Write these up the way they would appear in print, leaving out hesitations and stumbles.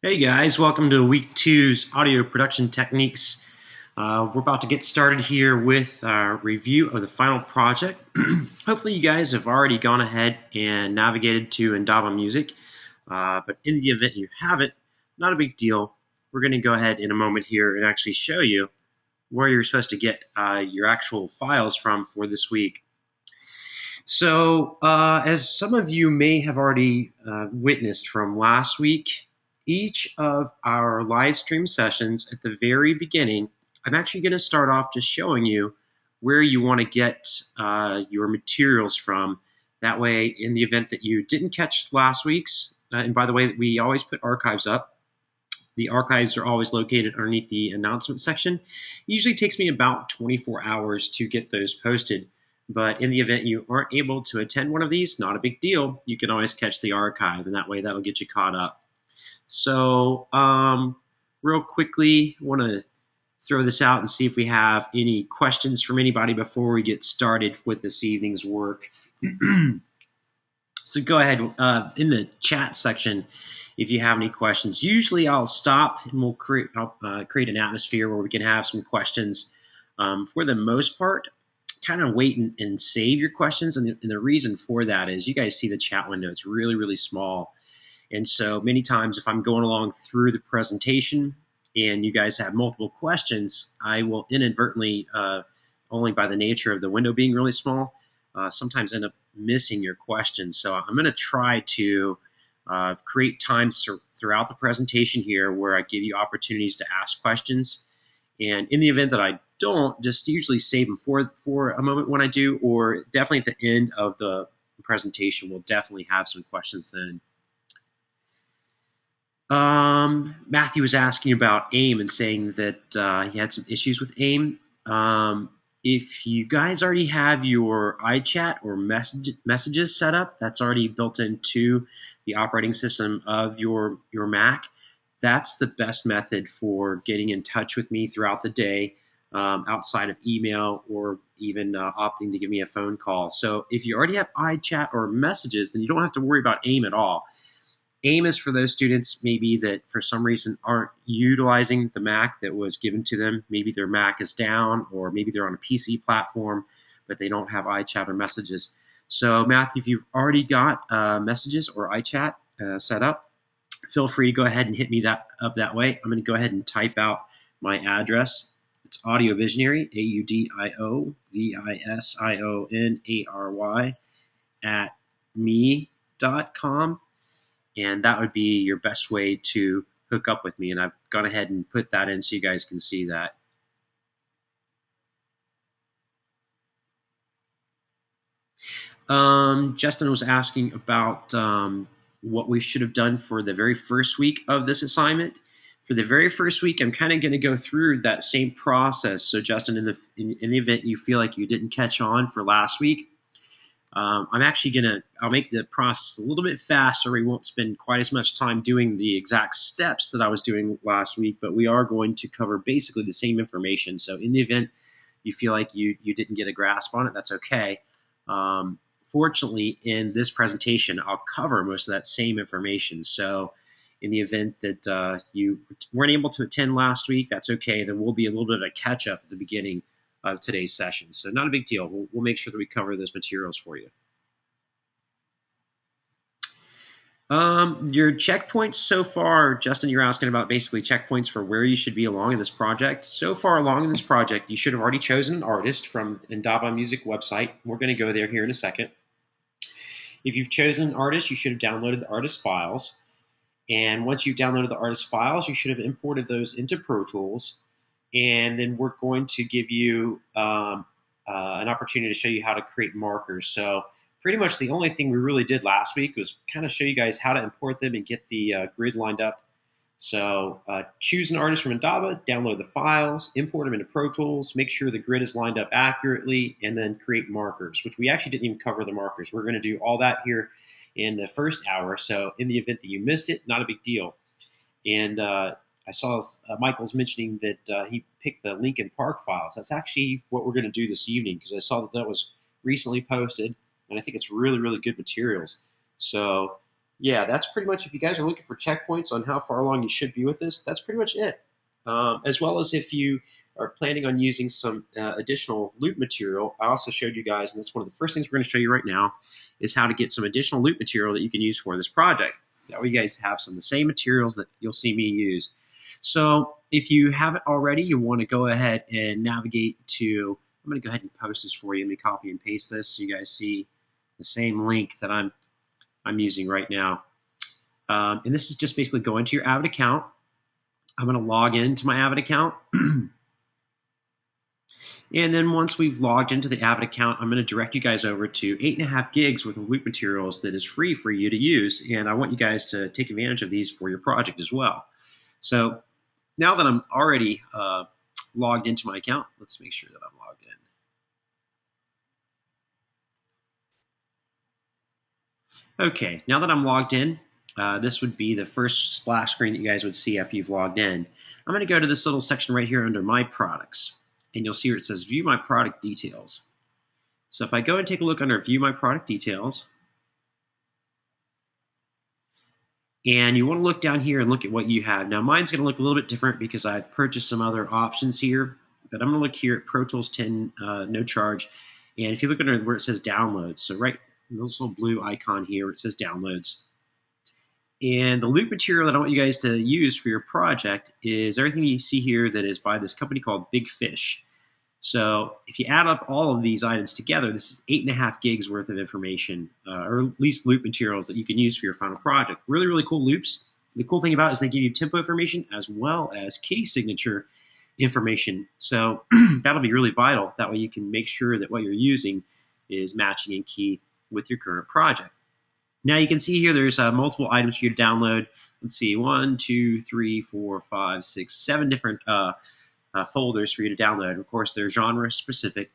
Hey guys, welcome to week two's audio production techniques. We're about to get started here with our review of the final project. Hopefully you guys have already gone ahead and navigated to Indaba Music, but in the event you haven't, not a big deal. We're going to go ahead in a moment here and actually show you where you're supposed to get your actual files from for this week. So, as some of you may have already witnessed from last week, each of our live stream sessions at the very beginning, I'm actually going to start off just showing you where you want to get your materials from. That way, in the event that you didn't catch last week's, and by the way, we always put archives up. The archives are always located underneath the announcement section. It usually takes me about 24 hours to get those posted. But in the event you aren't able to attend one of these, not a big deal. You can always catch the archive, and that way that'll get you caught up. So real quickly, I want to throw this out and see if we have any questions from anybody before we get started with this evening's work. So go ahead in the chat section if you have any questions. Usually I'll stop and we'll create an atmosphere where we can have some questions. For the most part, kind of wait and save your questions. And the reason for that is you guys see the chat window. It's really, really small. And so many times if I'm going along through the presentation and you guys have multiple questions, I will inadvertently, only by the nature of the window being really small, sometimes end up missing your questions. So I'm going to try to create times throughout the presentation here where I give you opportunities to ask questions. And in the event that I don't, just usually save them for a moment when I do, or definitely at the end of the presentation, we'll definitely have some questions then. Matthew was asking about AIM and saying that he had some issues with AIM. If you guys already have your iChat or messages set up, that's already built into the operating system of your Mac. That's the best method for getting in touch with me throughout the day, outside of email or even opting to give me a phone call. So if you already have iChat or messages, then you don't have to worry about AIM at all. AIM is for those students maybe that for some reason aren't utilizing the Mac that was given to them. Maybe their Mac is down, or maybe they're on a PC platform, but they don't have iChat or messages. So Matthew, if you've already got messages or iChat set up, feel free to go ahead and hit me up that way. I'm going to go ahead and type out my address. It's Audio Visionary, AudioVisionary at me.com. And that would be your best way to hook up with me. And I've gone ahead and put that in so you guys can see that. Justin was asking about what we should have done for the very first week of this assignment. For the very first week, I'm kind of going to go through that same process. So Justin, in the event you feel like you didn't catch on for last week, I'm actually I'll make the process a little bit faster. We won't spend quite as much time doing the exact steps that I was doing last week, but we are going to cover basically the same information. So in the event you feel like you didn't get a grasp on it, that's okay. Fortunately, in this presentation, I'll cover most of that same information. So in the event that you weren't able to attend last week, that's okay. There will be a little bit of a catch-up at the beginning of today's session. So not a big deal. We'll make sure that we cover those materials for you. Your checkpoints so far, Justin, you're asking about basically checkpoints for where you should be along in this project. So far along in this project, you should have already chosen an artist from Indaba Music website. We're going to go there here in a second. If you've chosen an artist, you should have downloaded the artist files. And once you've downloaded the artist files, you should have imported those into Pro Tools. And then we're going to give you an opportunity to show you how to create markers. So pretty much the only thing we really did last week was kind of show you guys how to import them and get the grid lined up. So choose an artist from Indaba, download the files, import them into Pro Tools, make sure the grid is lined up accurately, and then create markers, which we actually didn't even cover the markers. We're going to do all that here in the first hour. So in the event that you missed it, not a big deal. And I saw Michael's mentioning that he picked the Linkin Park files. That's actually what we're going to do this evening, because I saw that was recently posted, and I think it's really, really good materials. So yeah, that's pretty much, if you guys are looking for checkpoints on how far along you should be with this, that's pretty much it. As well as if you are planning on using some additional loop material, I also showed you guys, and that's one of the first things we're going to show you right now, is how to get some additional loop material that you can use for this project. That way you guys have some of the same materials that you'll see me use. So if you haven't already, you want to go ahead and navigate to, I'm going to go ahead and post this for you. Let me copy and paste this so you guys see the same link that I'm using right now. And this is just basically going to your Avid account. I'm going to log into my Avid account. And then once we've logged into the Avid account, I'm going to direct you guys over to 8.5 gigs worth of loop materials that is free for you to use. And I want you guys to take advantage of these for your project as well. So now that I'm already logged into my account, let's make sure that I'm logged in. Okay, now that I'm logged in, this would be the first splash screen that you guys would see after you've logged in. I'm going to go to this little section right here under My Products, and you'll see where it says View My Product Details. So if I go and take a look under View My Product Details, and you want to look down here and look at what you have. Now mine's going to look a little bit different because I've purchased some other options here, but I'm going to look here at Pro Tools 10 no charge, and if you look under where it says Downloads, so right in this little blue icon here where it says Downloads, and the loop material that I want you guys to use for your project is everything you see here that is by this company called Big Fish. So if you add up all of these items together, this is 8.5 gigs worth of information, or at least loop materials that you can use for your final project. Really, really cool loops. The cool thing about it is they give you tempo information as well as key signature information. So that'll be really vital. That way you can make sure that what you're using is matching in key with your current project. Now you can see here there's multiple items for you to download. Let's see, 1, 2, 3, 4, 5, 6, 7 different folders for you to download. Of course, they're genre specific.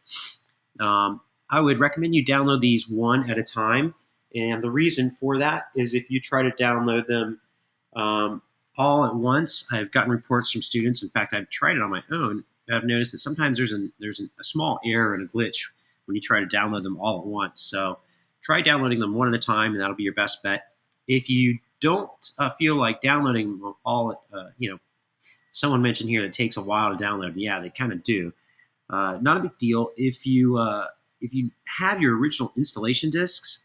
I would recommend you download these one at a time. And the reason for that is if you try to download them all at once, I've gotten reports from students. In fact, I've tried it on my own. I've noticed that sometimes there's a small error and a glitch when you try to download them all at once. So try downloading them one at a time, and that'll be your best bet. If you don't feel like downloading them all at, someone mentioned here that it takes a while to download. Yeah, they kind of do. Not a big deal. If you have your original installation discs,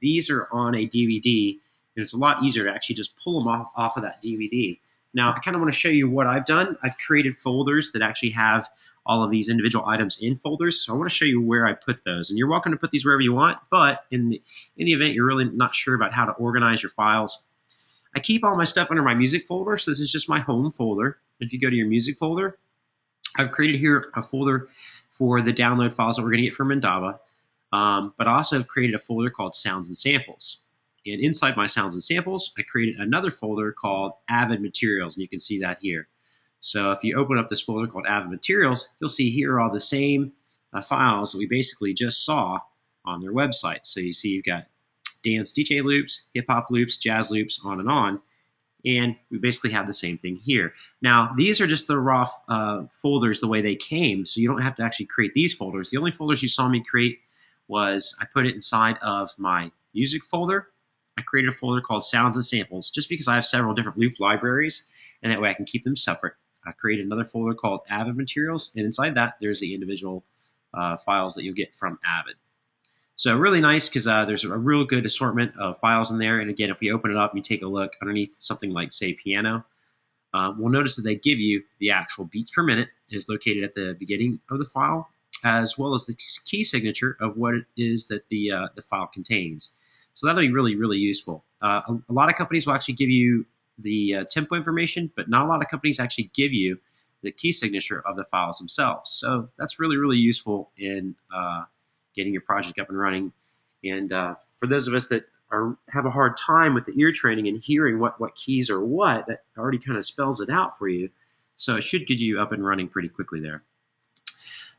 these are on a DVD, and it's a lot easier to actually just pull them off of that DVD. Now, I kind of want to show you what I've done. I've created folders that actually have all of these individual items in folders, so I want to show you where I put those. And you're welcome to put these wherever you want, but in the event you're really not sure about how to organize your files, I keep all my stuff under my music folder, so this is just my home folder. If you go to your music folder, I've created here a folder for the download files that we're going to get from Indaba, but I also have created a folder called Sounds and Samples. And inside my Sounds and Samples, I created another folder called Avid Materials, and you can see that here. So if you open up this folder called Avid Materials, you'll see here are all the same files that we basically just saw on their website. So you see you've got dance DJ loops, hip-hop loops, jazz loops, on, and we basically have the same thing here. Now, these are just the raw folders the way they came, so you don't have to actually create these folders. The only folders you saw me create was I put it inside of my music folder. I created a folder called Sounds and Samples just because I have several different loop libraries, and that way I can keep them separate. I created another folder called Avid Materials, and inside that there's the individual files that you'll get from Avid. So really nice because there's a real good assortment of files in there. And again, if we open it up and you take a look underneath something like, say, piano, we'll notice that they give you the actual beats per minute is located at the beginning of the file, as well as the key signature of what it is that the file contains. So that'll be really, really useful. A lot of companies will actually give you the tempo information, but not a lot of companies actually give you the key signature of the files themselves. So that's really, really useful in getting your project up and running. And for those of us that have a hard time with the ear training and hearing what keys are what, that already kind of spells it out for you. So it should get you up and running pretty quickly there.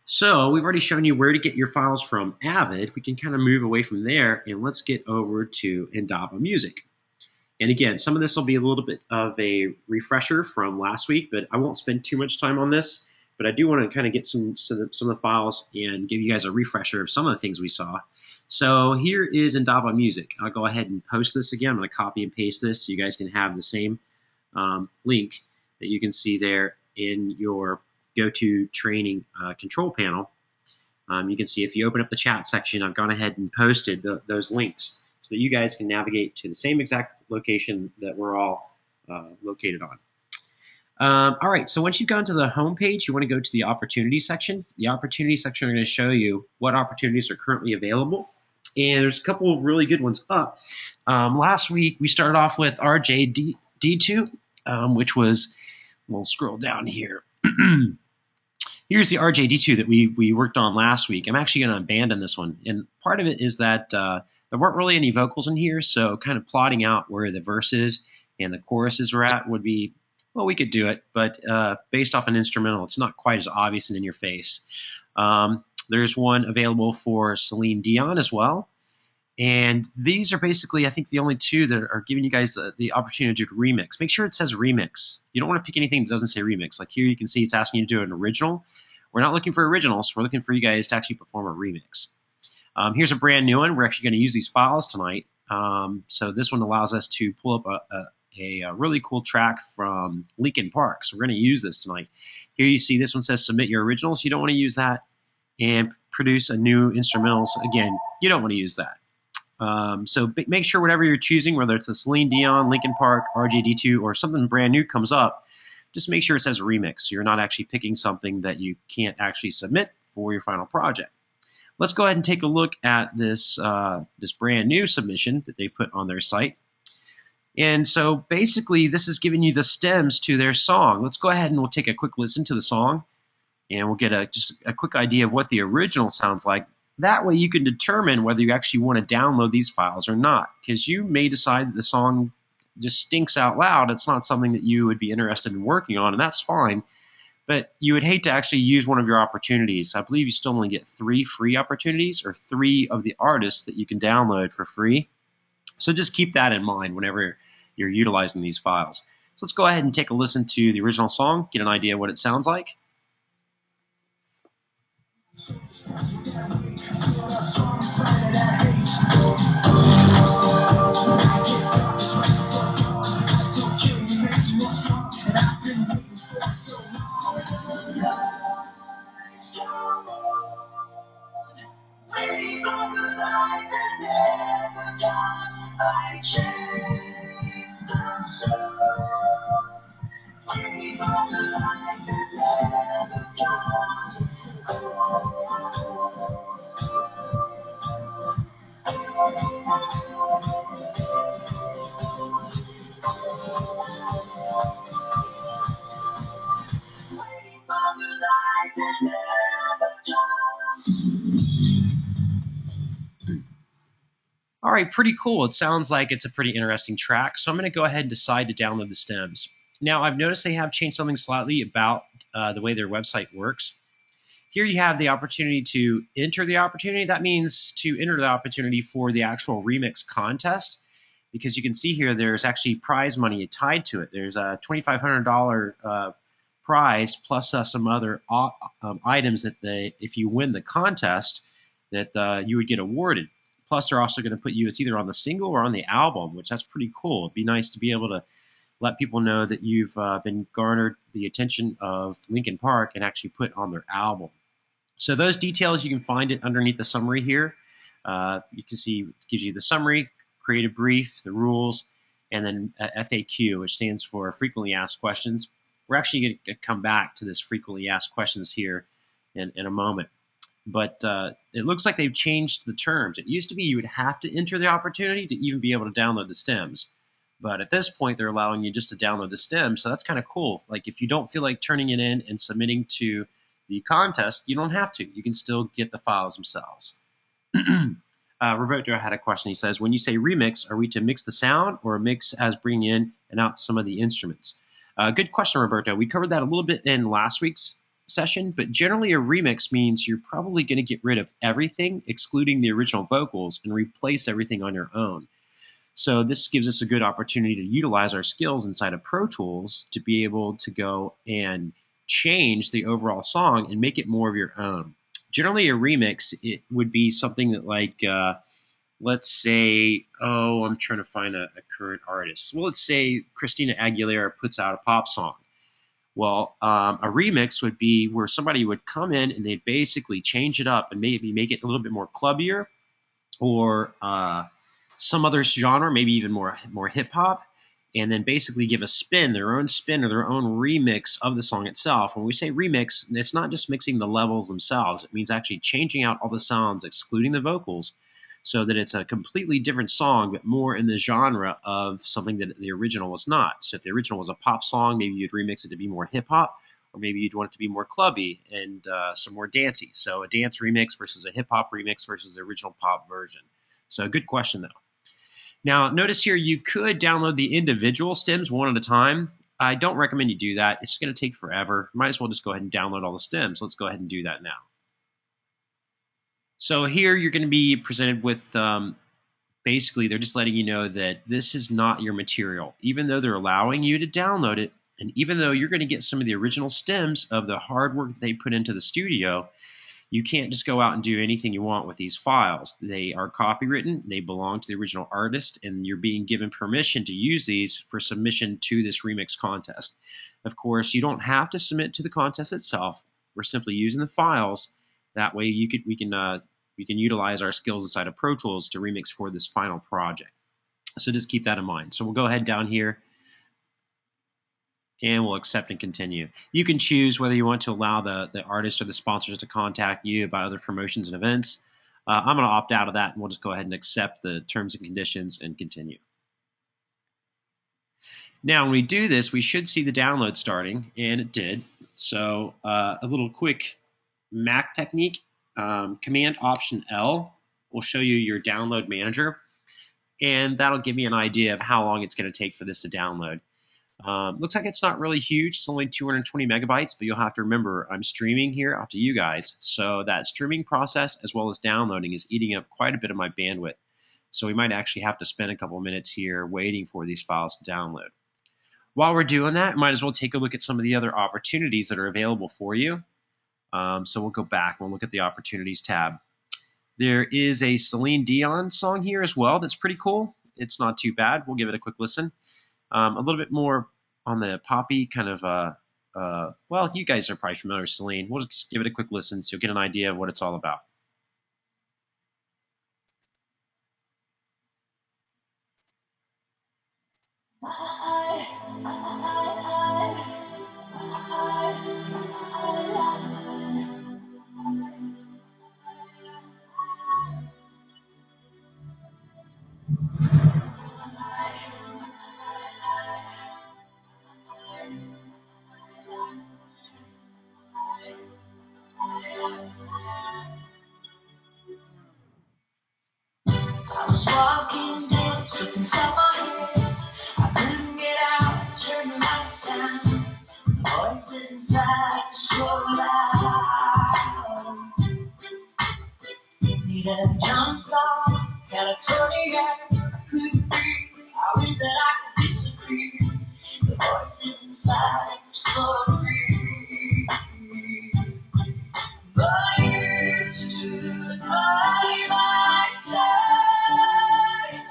So we've already shown you where to get your files from Avid. We can kind of move away from there, and let's get over to Indaba Music. And again, some of this will be a little bit of a refresher from last week, but I won't spend too much time on this. but I do want to kind of get some of the files and give you guys a refresher of some of the things we saw. So here is Indaba music. I'll go ahead and post this again. I'm going to copy and paste this so you guys can have the same link that you can see there in your GoToTraining control panel. You can see if you open up the chat section, I've gone ahead and posted those links so that you guys can navigate to the same exact location that we're all located on. All right, so once you've gone to the home page, you want to go to the opportunity section. The opportunity section are going to show you what opportunities are currently available. And there's a couple of really good ones up. Last week, we started off with RJD Tube, which was, we'll scroll down here. Here's the RJD Tube that we worked on last week. I'm actually going to abandon this one. And part of it is that there weren't really any vocals in here, so kind of plotting out where the verses and the choruses were at would be, well, we could do it, but based off an instrumental, it's not quite as obvious and in your face. There's one available for Celine Dion as well. And these are basically, I think, the only two that are giving you guys the opportunity to remix. Make sure it says remix. You don't want to pick anything that doesn't say remix. Like here you can see it's asking you to do an original. We're not looking for originals. We're looking for you guys to actually perform a remix. Here's a brand new one. We're actually going to use these files tonight. So this one allows us to pull up a really cool track from Linkin Park. So we're going to use this tonight. Here you see this one says submit your originals. You don't want to use that. And produce a new instrumentals. Again, you don't want to use that. So make sure whatever you're choosing, whether it's a Celine Dion, Linkin Park, RJD2, or something brand new comes up, just make sure it says remix. So you're not actually picking something that you can't actually submit for your final project. Let's go ahead and take a look at this, this brand new submission that they put on their site. And so basically this is giving you the stems to their song. Let's go ahead and we'll take a quick listen to the song and we'll get just a quick idea of what the original sounds like. That way you can determine whether you actually want to download these files or not, because you may decide that the song just stinks out loud. It's not something that you would be interested in working on, and that's fine. But you would hate to actually use one of your opportunities. I believe you still only get 3 free opportunities or 3 of the artists that you can download for free. So just keep that in mind whenever you're utilizing these files. So let's go ahead and take a listen to the original song, get an idea of what it sounds like. All right, pretty cool. It sounds like it's a pretty interesting track. So I'm going to go ahead and decide to download the stems. Now, I've noticed they have changed something slightly about the way their website works. Here you have the opportunity to enter the opportunity. That means to enter the opportunity for the actual remix contest, because you can see here there's actually prize money tied to it. There's a $2,500 prize plus some other items that if you win the contest, that you would get awarded. Plus, they're also going to put you, it's either on the single or on the album, which that's pretty cool. It'd be nice to be able to let people know that you've been garnered the attention of Linkin Park and actually put on their album. So those details, you can find it underneath the summary here. You can see it gives you the summary, creative brief, the rules, and then FAQ, which stands for frequently asked questions. We're actually going to come back to this frequently asked questions here in a moment. But it looks like they've changed the terms. It used to be you would have to enter the opportunity to even be able to download the stems. But at this point, they're allowing you just to download the stems, so that's kind of cool. Like if you don't feel like turning it in and submitting to the contest, you don't have to. You can still get the files themselves. Roberto had a question. He says, when you say remix, are we to mix the sound or mix as bring in and out some of the instruments? Good question, Roberto. We covered that a little bit in last week's session, but generally a remix means you're probably going to get rid of everything, excluding the original vocals, and replace everything on your own. So this gives us a good opportunity to utilize our skills inside of Pro Tools to be able to go and change the overall song and make it more of your own. Generally, a remix, it would be something that, like, let's say, oh, I'm trying to find a current artist. Well, let's say Christina Aguilera puts out a pop song. Well, a remix would be where somebody would come in and they'd basically change it up and maybe make it a little bit more clubbier, or some other genre, maybe even more hip hop, and then basically give a spin, their own spin or their own remix of the song itself. When we say remix, it's not just mixing the levels themselves. It means actually changing out all the sounds, excluding the vocals, so that it's a completely different song, but more in the genre of something that the original was not. So if the original was a pop song, maybe you'd remix it to be more hip hop, or maybe you'd want it to be more clubby and some more dancey. So a dance remix versus a hip hop remix versus the original pop version. So good question, though. Now, notice here you could download the individual stems one at a time. I don't recommend you do that. It's going to take forever. Might as well just go ahead and download all the stems. Let's go ahead and do that now. So here you're going to be presented with basically they're just letting you know that this is not your material, even though they're allowing you to download it. And even though you're going to get some of the original stems of the hard work that they put into the studio, you can't just go out and do anything you want with these files. They are copywritten, they belong to the original artist, and you're being given permission to use these for submission to this remix contest. Of course, you don't have to submit to the contest itself. We're simply using the files. That way we can utilize our skills inside of Pro Tools to remix for this final project. So just keep that in mind. So we'll go ahead down here and we'll accept and continue. You can choose whether you want to allow the artists or the sponsors to contact you about other promotions and events. I'm going to opt out of that, and we'll just go ahead and accept the terms and conditions and continue. Now, when we do this, we should see the download starting, and it did. So a little quick Mac technique, Command Option L will show you your download manager, and that'll give me an idea of how long it's going to take for this to download. Looks like it's not really huge. It's only 220 megabytes, but you'll have to remember I'm streaming here out to you guys. So that streaming process as well as downloading is eating up quite a bit of my bandwidth. So we might actually have to spend a couple minutes here waiting for these files to download. While we're doing that, might as well take a look at some of the other opportunities that are available for you. So we'll go back and we'll look at the opportunities tab. There is a Celine Dion song here as well that's pretty cool. It's not too bad. We'll give it a quick listen. A little bit more on the poppy kind of, well, you guys are probably familiar with Celine. We'll just give it a quick listen so you'll get an idea of what it's all about. I was walking down, stuck inside my head. I couldn't get out, turn the lights down. Voices inside were so loud. Need a jump start, California. I couldn't breathe. I wish that I could disappear. The voices inside were so free. But you stood by my side.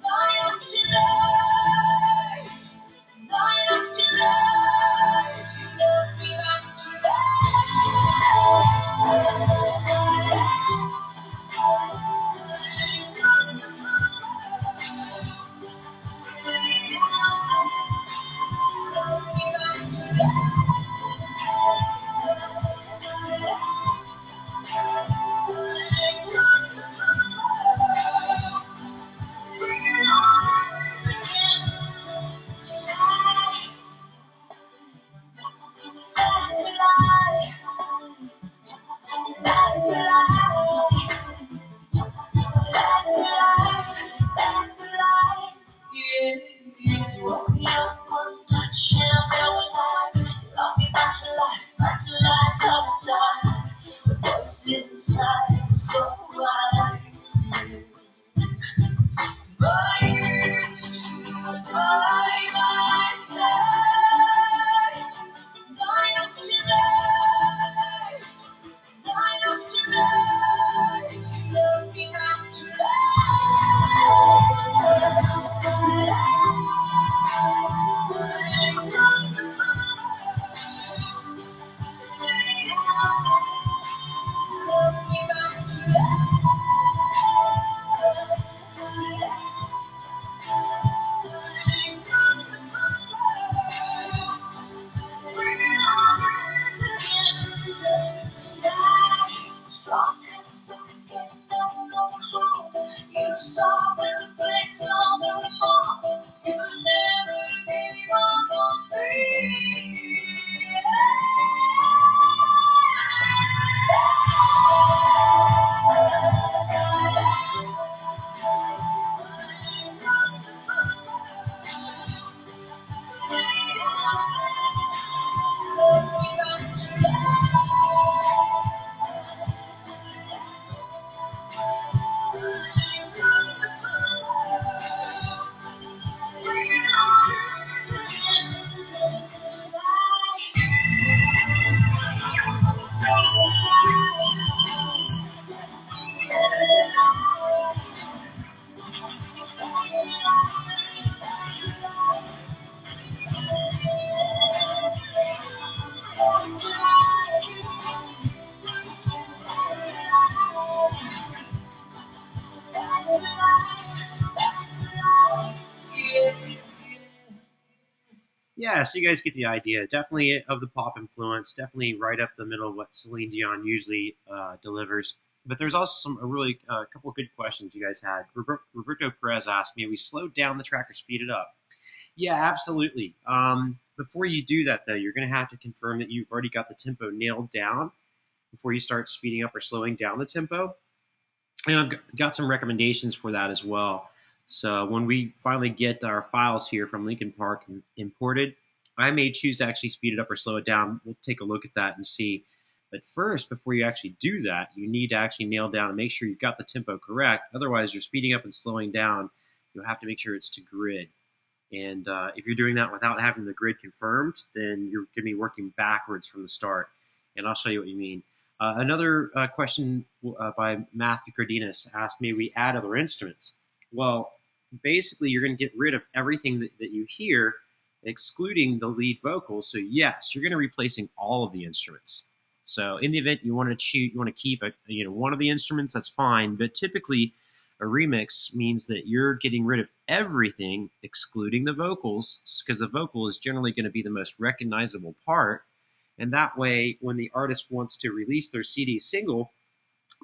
Night after night, night after night, you led me back to Yeah, so you guys get the idea. Definitely of the pop influence. Definitely right up the middle of what Celine Dion usually delivers. But there's also some a really couple of good questions you guys had. Roberto Perez asked me, "We slowed down the track or speed it up?" Yeah, absolutely. Before you do that, though, you're going to have to confirm that you've already got the tempo nailed down before you start speeding up or slowing down the tempo. And I've got some recommendations for that as well. So when we finally get our files here from Lincoln Park imported, I may choose to actually speed it up or slow it down. We'll take a look at that and see. But first, before you actually do that, you need to actually nail down and make sure you've got the tempo correct. Otherwise, you're speeding up and slowing down. You'll have to make sure it's to grid. And if you're doing that without having the grid confirmed, then you're going to be working backwards from the start. And I'll show you what you mean. Another question by Matthew Cardenas asked me, we add other instruments. Well, basically, you're going to get rid of everything that you hear, excluding the lead vocals. So yes, you're going to be replacing all of the instruments. So in the event you want to keep one of the instruments, that's fine. But typically, a remix means that you're getting rid of everything, excluding the vocals, because the vocal is generally going to be the most recognizable part. And that way, when the artist wants to release their CD single,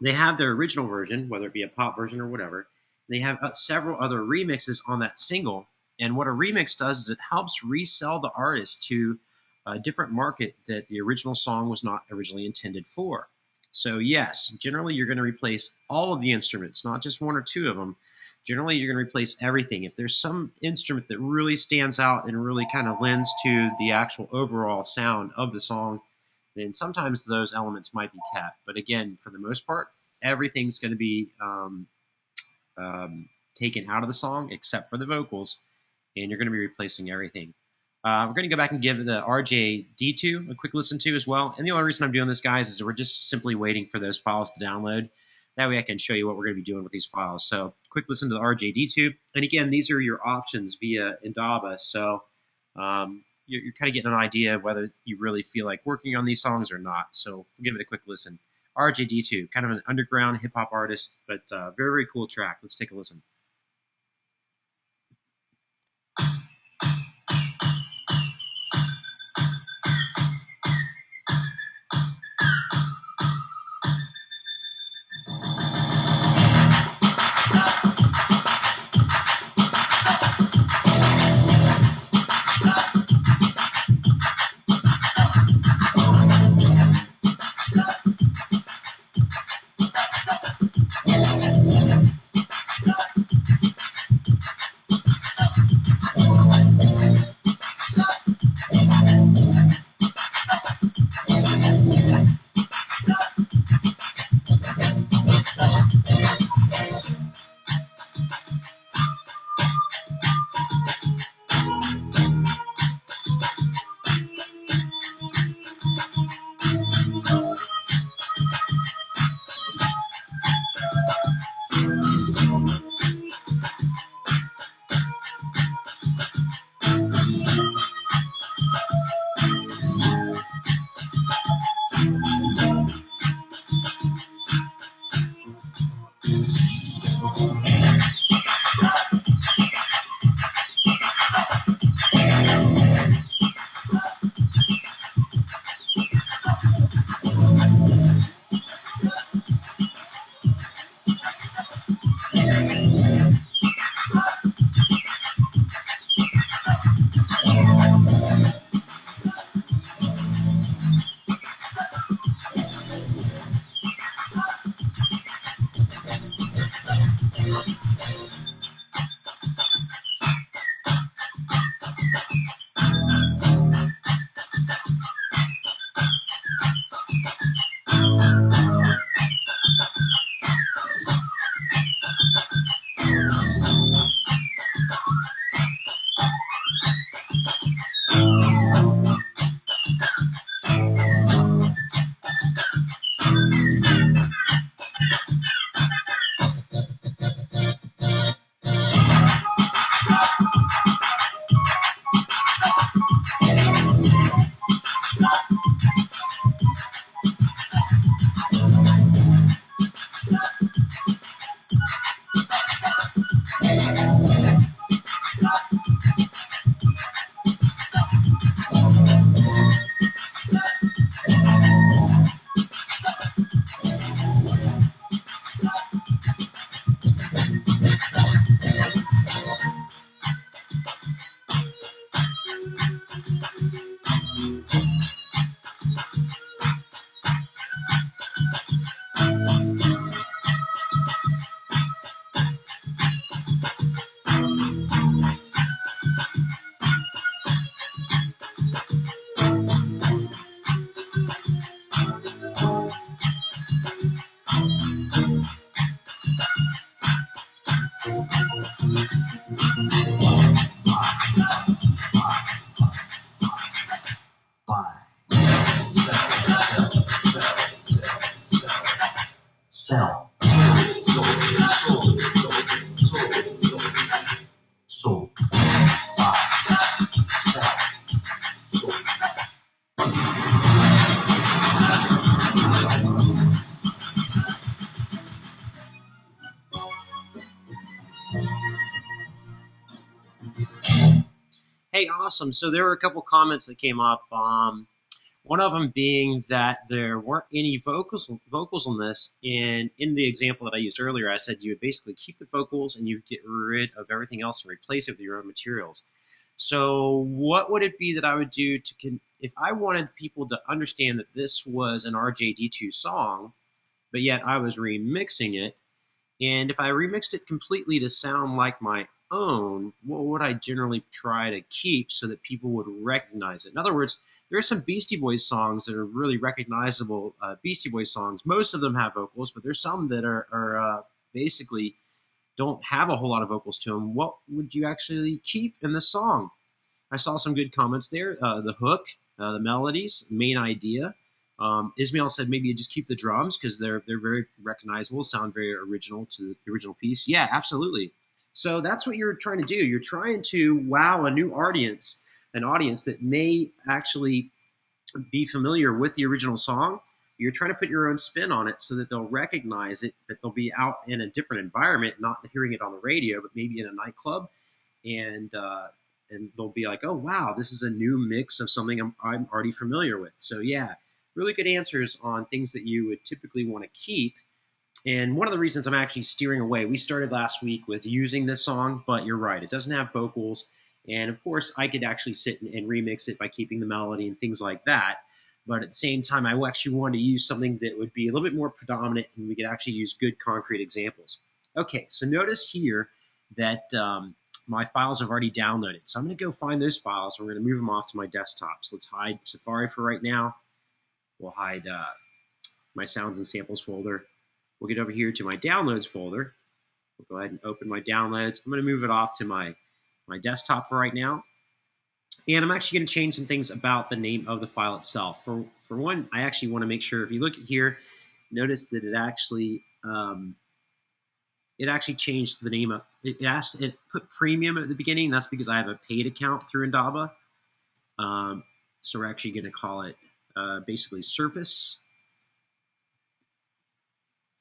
they have their original version, whether it be a pop version or whatever. They have several other remixes on that single. And what a remix does is it helps resell the artist to a different market that the original song was not originally intended for. So yes, generally you're going to replace all of the instruments, not just one or two of them. Generally, you're going to replace everything. If there's some instrument that really stands out and really kind of lends to the actual overall sound of the song, then sometimes those elements might be kept. But again, for the most part, everything's going to be taken out of the song except for the vocals, and you're going to be replacing everything. We're going to go back and give the RJD Tube a quick listen to as well. And the only reason I'm doing this, guys, is we're just simply waiting for those files to download. That way I can show you what we're going to be doing with these files. So quick listen to the RJD Tube. And again, these are your options via Indaba. So you're kind of getting an idea of whether you really feel like working on these songs or not. So we'll give it a quick listen. RJD Tube, kind of an underground hip-hop artist, but very, very cool track. Let's take a listen. Hey, awesome. So there were a couple comments that came up. One of them being that there weren't any vocals on this, and in the example that I used earlier, I said you would basically keep the vocals and you would get rid of everything else and replace it with your own materials. So what would it be that I would do if I wanted people to understand that this was an RJD2 song, but yet I was remixing it? And if I remixed it completely to sound like my own, what would I generally try to keep so that people would recognize it? In other words, there are some Beastie Boys songs that are really recognizable Beastie Boys songs. Most of them have vocals, but there's some that are basically don't have a whole lot of vocals to them. What would you actually keep in the song? I saw some good comments there. The hook, the melodies, main idea. Ismail said maybe you just keep the drums because they're very recognizable, sound very original to the original piece. Yeah, absolutely. So that's what you're trying to do. You're trying to wow a new audience, an audience that may actually be familiar with the original song. You're trying to put your own spin on it so that they'll recognize it, but they'll be out in a different environment, not hearing it on the radio, but maybe in a nightclub, and they'll be like, "Oh wow, this is a new mix of something I'm already familiar with." So yeah, really good answers on things that you would typically want to keep. And one of the reasons I'm actually steering away, we started last week with using this song, but you're right, it doesn't have vocals. And of course, I could actually sit and remix it by keeping the melody and things like that. But at the same time, I actually wanted to use something that would be a little bit more predominant and we could actually use good concrete examples. Okay, so notice here that my files have already downloaded. So I'm going to go find those files. And we're going to move them off to my desktop. So let's hide Safari for right now. We'll hide my sounds and samples folder. We'll get over here to my downloads folder. We'll go ahead and open my downloads. I'm going to move it off to my desktop for right now. And I'm actually going to change some things about the name of the file itself. For one, I actually want to make sure, if you look at here, notice that it actually changed the name up. It put premium at the beginning. That's because I have a paid account through Indaba. So we're actually going to call it basically Surface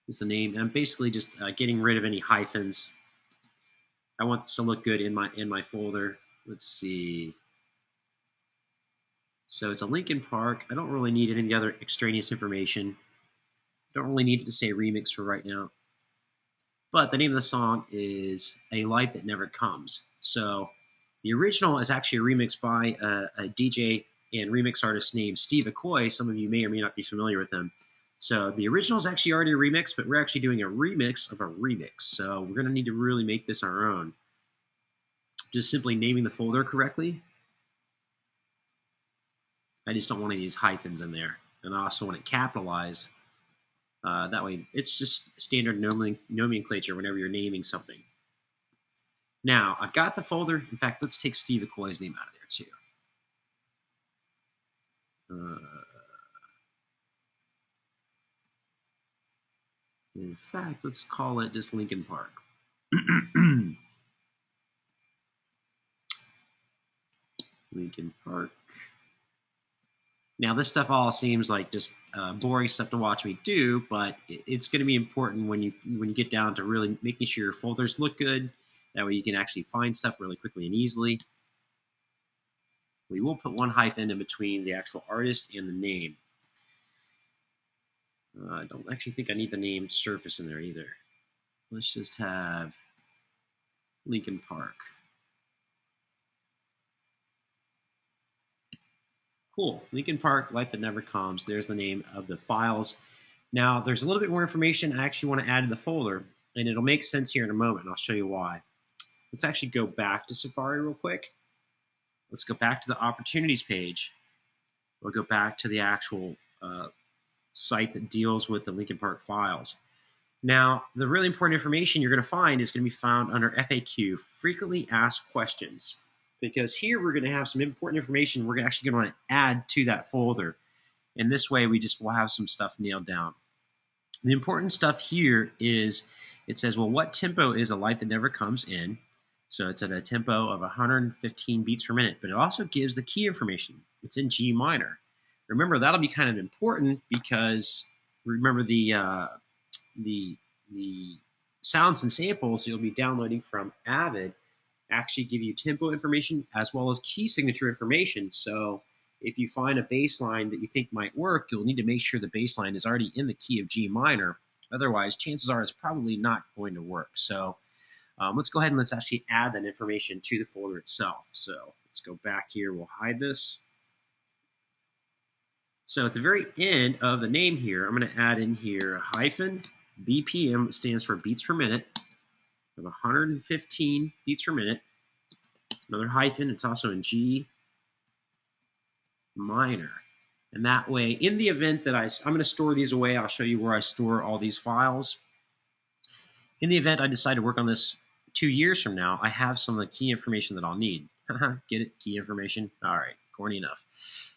is the name. And I'm basically just getting rid of any hyphens. I want this to look good in my folder. Let's see. So it's a Linkin Park. I don't really need any other extraneous information. Don't really need it to say remix for right now. But the name of the song is A Light That Never Comes. So the original is actually a remix by a DJ and remix artist named Steve Aoki. Some of you may or may not be familiar with him. So the original is actually already a remix, but we're actually doing a remix of a remix. So we're going to need to really make this our own. Just simply naming the folder correctly. I just don't want any of these hyphens in there. And I also want it capitalized. That way, it's just standard nomenclature whenever you're naming something. Now, I've got the folder. In fact, let's take Steve Aoki's name out of there, too. In fact, let's call it just Linkin Park. Linkin Park. Now, this stuff all seems like just boring stuff to watch me do, but it's going to be important when you get down to really making sure your folders look good. That way you can actually find stuff really quickly and easily. We will put one hyphen in between the actual artist and the name. I don't actually think I need the name Surface in there either. Let's just have Linkin Park. Cool. Linkin Park, Light That Never Comes. There's the name of the files. Now, there's a little bit more information I actually want to add to the folder, and it'll make sense here in a moment, and I'll show you why. Let's actually go back to Safari real quick. Let's go back to the Opportunities page. We'll go back to the actual site that deals with the Linkin Park files. Now, the really important information you're going to find is going to be found under FAQ, Frequently Asked Questions. Because here we're going to have some important information we're actually going to add to that folder. And this way we just will have some stuff nailed down. The important stuff here is it says, well, what tempo is A Light That Never Comes in? So it's at a tempo of 115 beats per minute, but it also gives the key information. It's in G minor. Remember, that'll be kind of important because remember the sounds and samples you'll be downloading from Avid actually give you tempo information as well as key signature information. So if you find a bass line that you think might work, you'll need to make sure the bass line is already in the key of G minor. Otherwise, chances are it's probably not going to work. So let's go ahead and let's actually add that information to the folder itself. So let's go back here. We'll hide this. So at the very end of the name here, I'm going to add in here a hyphen BPM, which stands for beats per minute, of 115 beats per minute. Another hyphen, it's also in G minor. And that way, in the event that I'm going to store these away, I'll show you where I store all these files. In the event I decide to work on this 2 years from now, I have some of the key information that I'll need. Get it? Key information? All right, corny enough.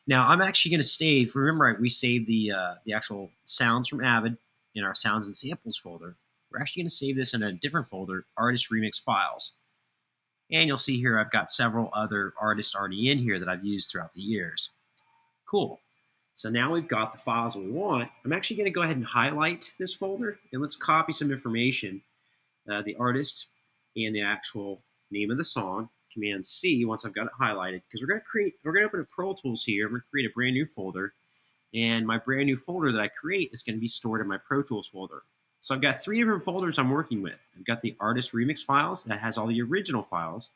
Now, I'm actually going to save, remember we saved the actual sounds from Avid in our sounds and samples folder. We're actually going to save this in a different folder, artist remix files. And you'll see here I've got several other artists already in here that I've used throughout the years. Cool. So now we've got the files we want. I'm actually going to go ahead and highlight this folder, and let's copy some information, the artist and the actual name of the song. Command C once I've got it highlighted, because we're going to open a Pro Tools here. I'm going to create a brand new folder, and my brand new folder that I create is going to be stored in my Pro Tools folder. So I've got 3 different folders I'm working with. I've got the artist remix files that has all the original files.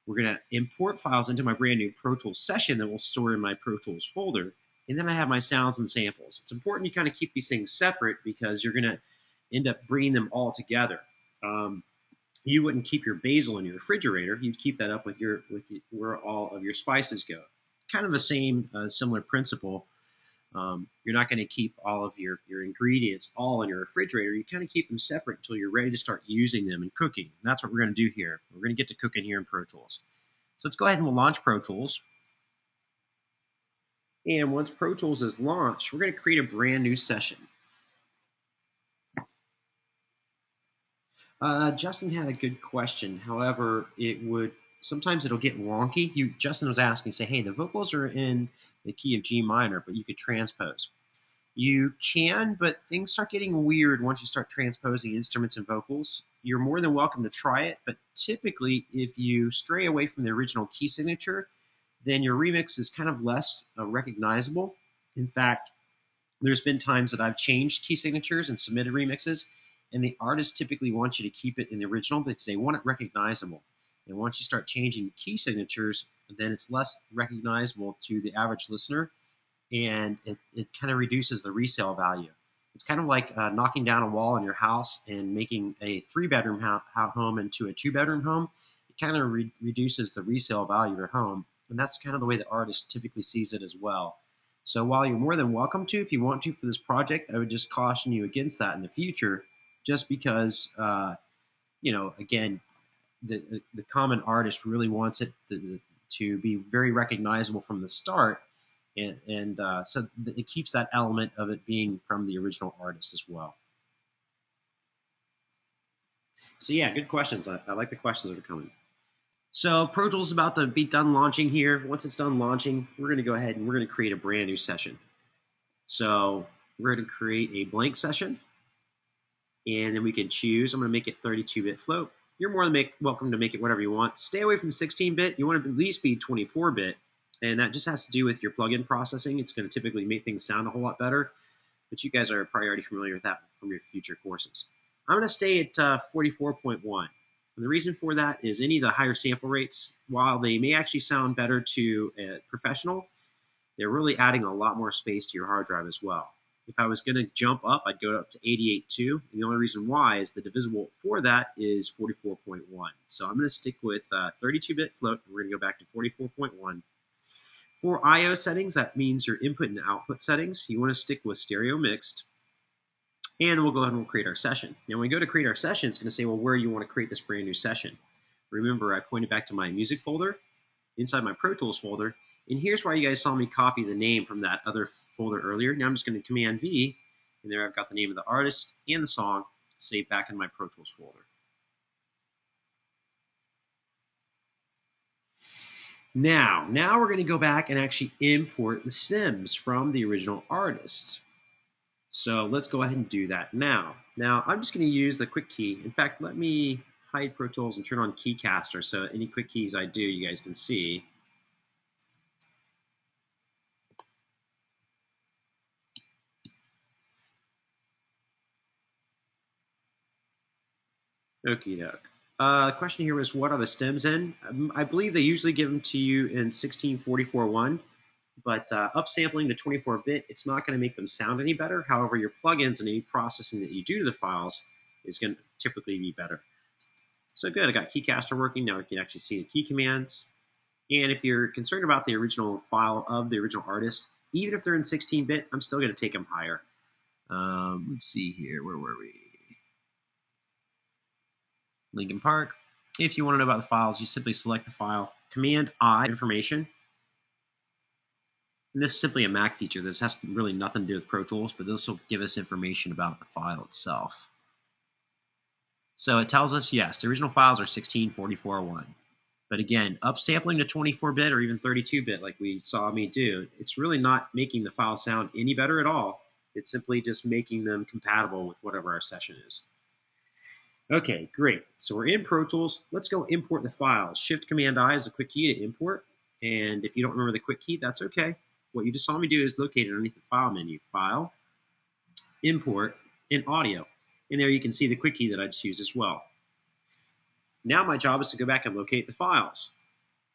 We're going to import files into my brand new Pro Tools session that we'll store in my Pro Tools folder. And then I have my sounds and samples. It's important you kind of keep these things separate because you're going to end up bringing them all together. You wouldn't keep your basil in your refrigerator. You'd keep that up with where all of your spices go. Kind of the same, similar principle. You're not going to keep all of your ingredients all in your refrigerator. You kind of keep them separate until you're ready to start using them and cooking. And that's what we're going to do here. We're going to get to cooking here in Pro Tools. So let's go ahead and we'll launch Pro Tools. And once Pro Tools is launched, we're going to create a brand new session. Justin had a good question. However, sometimes it'll get wonky. Justin was asking, say, hey, the vocals are in the key of G minor, but you could transpose. You can, but things start getting weird once you start transposing instruments and vocals. You're more than welcome to try it, but typically if you stray away from the original key signature, then your remix is kind of less recognizable. In fact, there's been times that I've changed key signatures and submitted remixes, and the artist typically wants you to keep it in the original because they want it recognizable. And once you start changing key signatures, then it's less recognizable to the average listener, and it kind of reduces the resale value. It's kind of like knocking down a wall in your house and making a 3-bedroom home into a 2-bedroom home. It kind of reduces the resale value of your home, and that's kind of the way the artist typically sees it as well. So while you're more than welcome to, if you want to for this project, I would just caution you against that in the future, just because, again, the common artist really wants it to be very recognizable from the start, and so it keeps that element of it being from the original artist as well. So yeah, good questions. I like the questions that are coming. So Pro Tools is about to be done launching here. Once it's done launching, we're going to go ahead and we're going to create a brand new session. So we're going to create a blank session, and then we can choose. I'm going to make it 32-bit float. You're more than welcome to make it whatever you want. Stay away from 16-bit. You want to at least be 24-bit, and that just has to do with your plugin processing. It's going to typically make things sound a whole lot better, but you guys are probably already familiar with that from your future courses. I'm going to stay at 44.1. And the reason for that is any of the higher sample rates, while they may actually sound better to a professional, they're really adding a lot more space to your hard drive as well. If I was going to jump up, I'd go up to 88.2. And the only reason why is the divisible for that is 44.1. So I'm going to stick with 32-bit float. And we're going to go back to 44.1. For I/O settings, that means your input and output settings. You want to stick with stereo mixed. And we'll go ahead and we'll create our session. Now, when we go to create our session, it's going to say, well, where you want to create this brand new session. Remember, I pointed back to my music folder, inside my Pro Tools folder. And here's why you guys saw me copy the name from that other folder earlier. Now I'm just going to Command V, and there I've got the name of the artist and the song saved back in my Pro Tools folder. Now we're going to go back and actually import the stems from the original artist. So let's go ahead and do that now. Now I'm just going to use the quick key. In fact, let me hide Pro Tools and turn on Keycaster, so any quick keys I do, you guys can see. Okie doke. Question here was, what are the stems in? I believe they usually give them to you in 1644.1, but upsampling to 24-bit, it's not going to make them sound any better. However, your plugins and any processing that you do to the files is going to typically be better. So good, I got Keycaster working. Now I can actually see the key commands. And if you're concerned about the original file of the original artist, even if they're in 16-bit, I'm still going to take them higher. Let's see here, where were we? Linkin Park. If you want to know about the files, you simply select the file, Command-I, information. And this is simply a Mac feature. This has really nothing to do with Pro Tools, but this will give us information about the file itself. So it tells us, yes, the original files are 1644.1. But again, upsampling to 24-bit or even 32-bit like we saw me do, it's really not making the file sound any better at all. It's simply just making them compatible with whatever our session is. Okay, great. So we're in Pro Tools. Let's go import the files. Shift-Command-I is a quick key to import. And if you don't remember the quick key, that's okay. What you just saw me do is locate it underneath the File menu. File, Import, and Audio. And there you can see the quick key that I just used as well. Now my job is to go back and locate the files.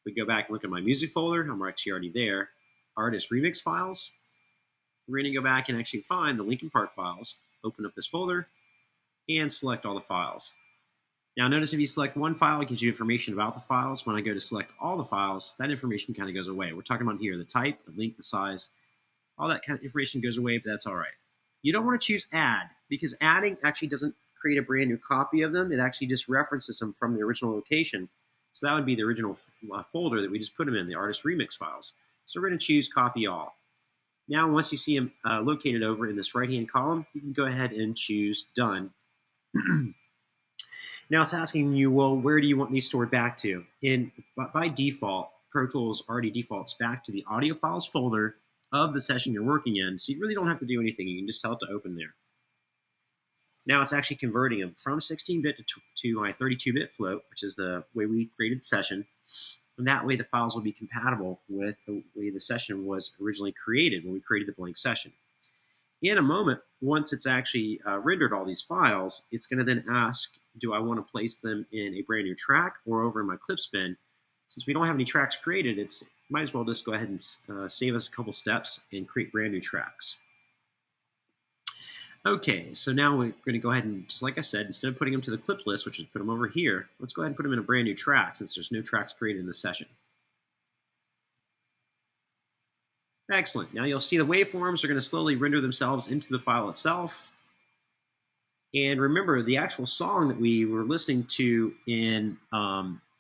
We go back and look at my music folder. I'm actually already there. Artist remix files. We're going to go back and actually find the Linkin Park files. Open up this folder and select all the files. Now notice if you select one file, it gives you information about the files. When I go to select all the files, that information kind of goes away. We're talking about here the type, the length, the size, all that kind of information goes away, but that's all right. You don't want to choose add, because adding actually doesn't create a brand new copy of them. It actually just references them from the original location. So that would be the original folder that we just put them in, the artist remix files. So we're going to choose copy all. Now once you see them located over in this right-hand column, you can go ahead and choose done. Now it's asking you, well, where do you want these stored back to? By default, Pro Tools already defaults back to the audio files folder of the session you're working in, so you really don't have to do anything. You can just tell it to open there. Now it's actually converting them from 16-bit to my 32-bit float, which is the way we created the session. And that way the files will be compatible with the way the session was originally created when we created the blank session. In a moment, once it's actually rendered all these files, it's going to then ask, do I want to place them in a brand new track or over in my clips bin? Since we don't have any tracks created, it's might as well just go ahead and save us a couple steps and create brand new tracks. Okay, so now we're going to go ahead and, just like I said, instead of putting them to the clip list, which is put them over here, let's go ahead and put them in a brand new track since there's no tracks created in the session. Excellent. Now you'll see the waveforms are going to slowly render themselves into the file itself. And remember, the actual song that we were listening to in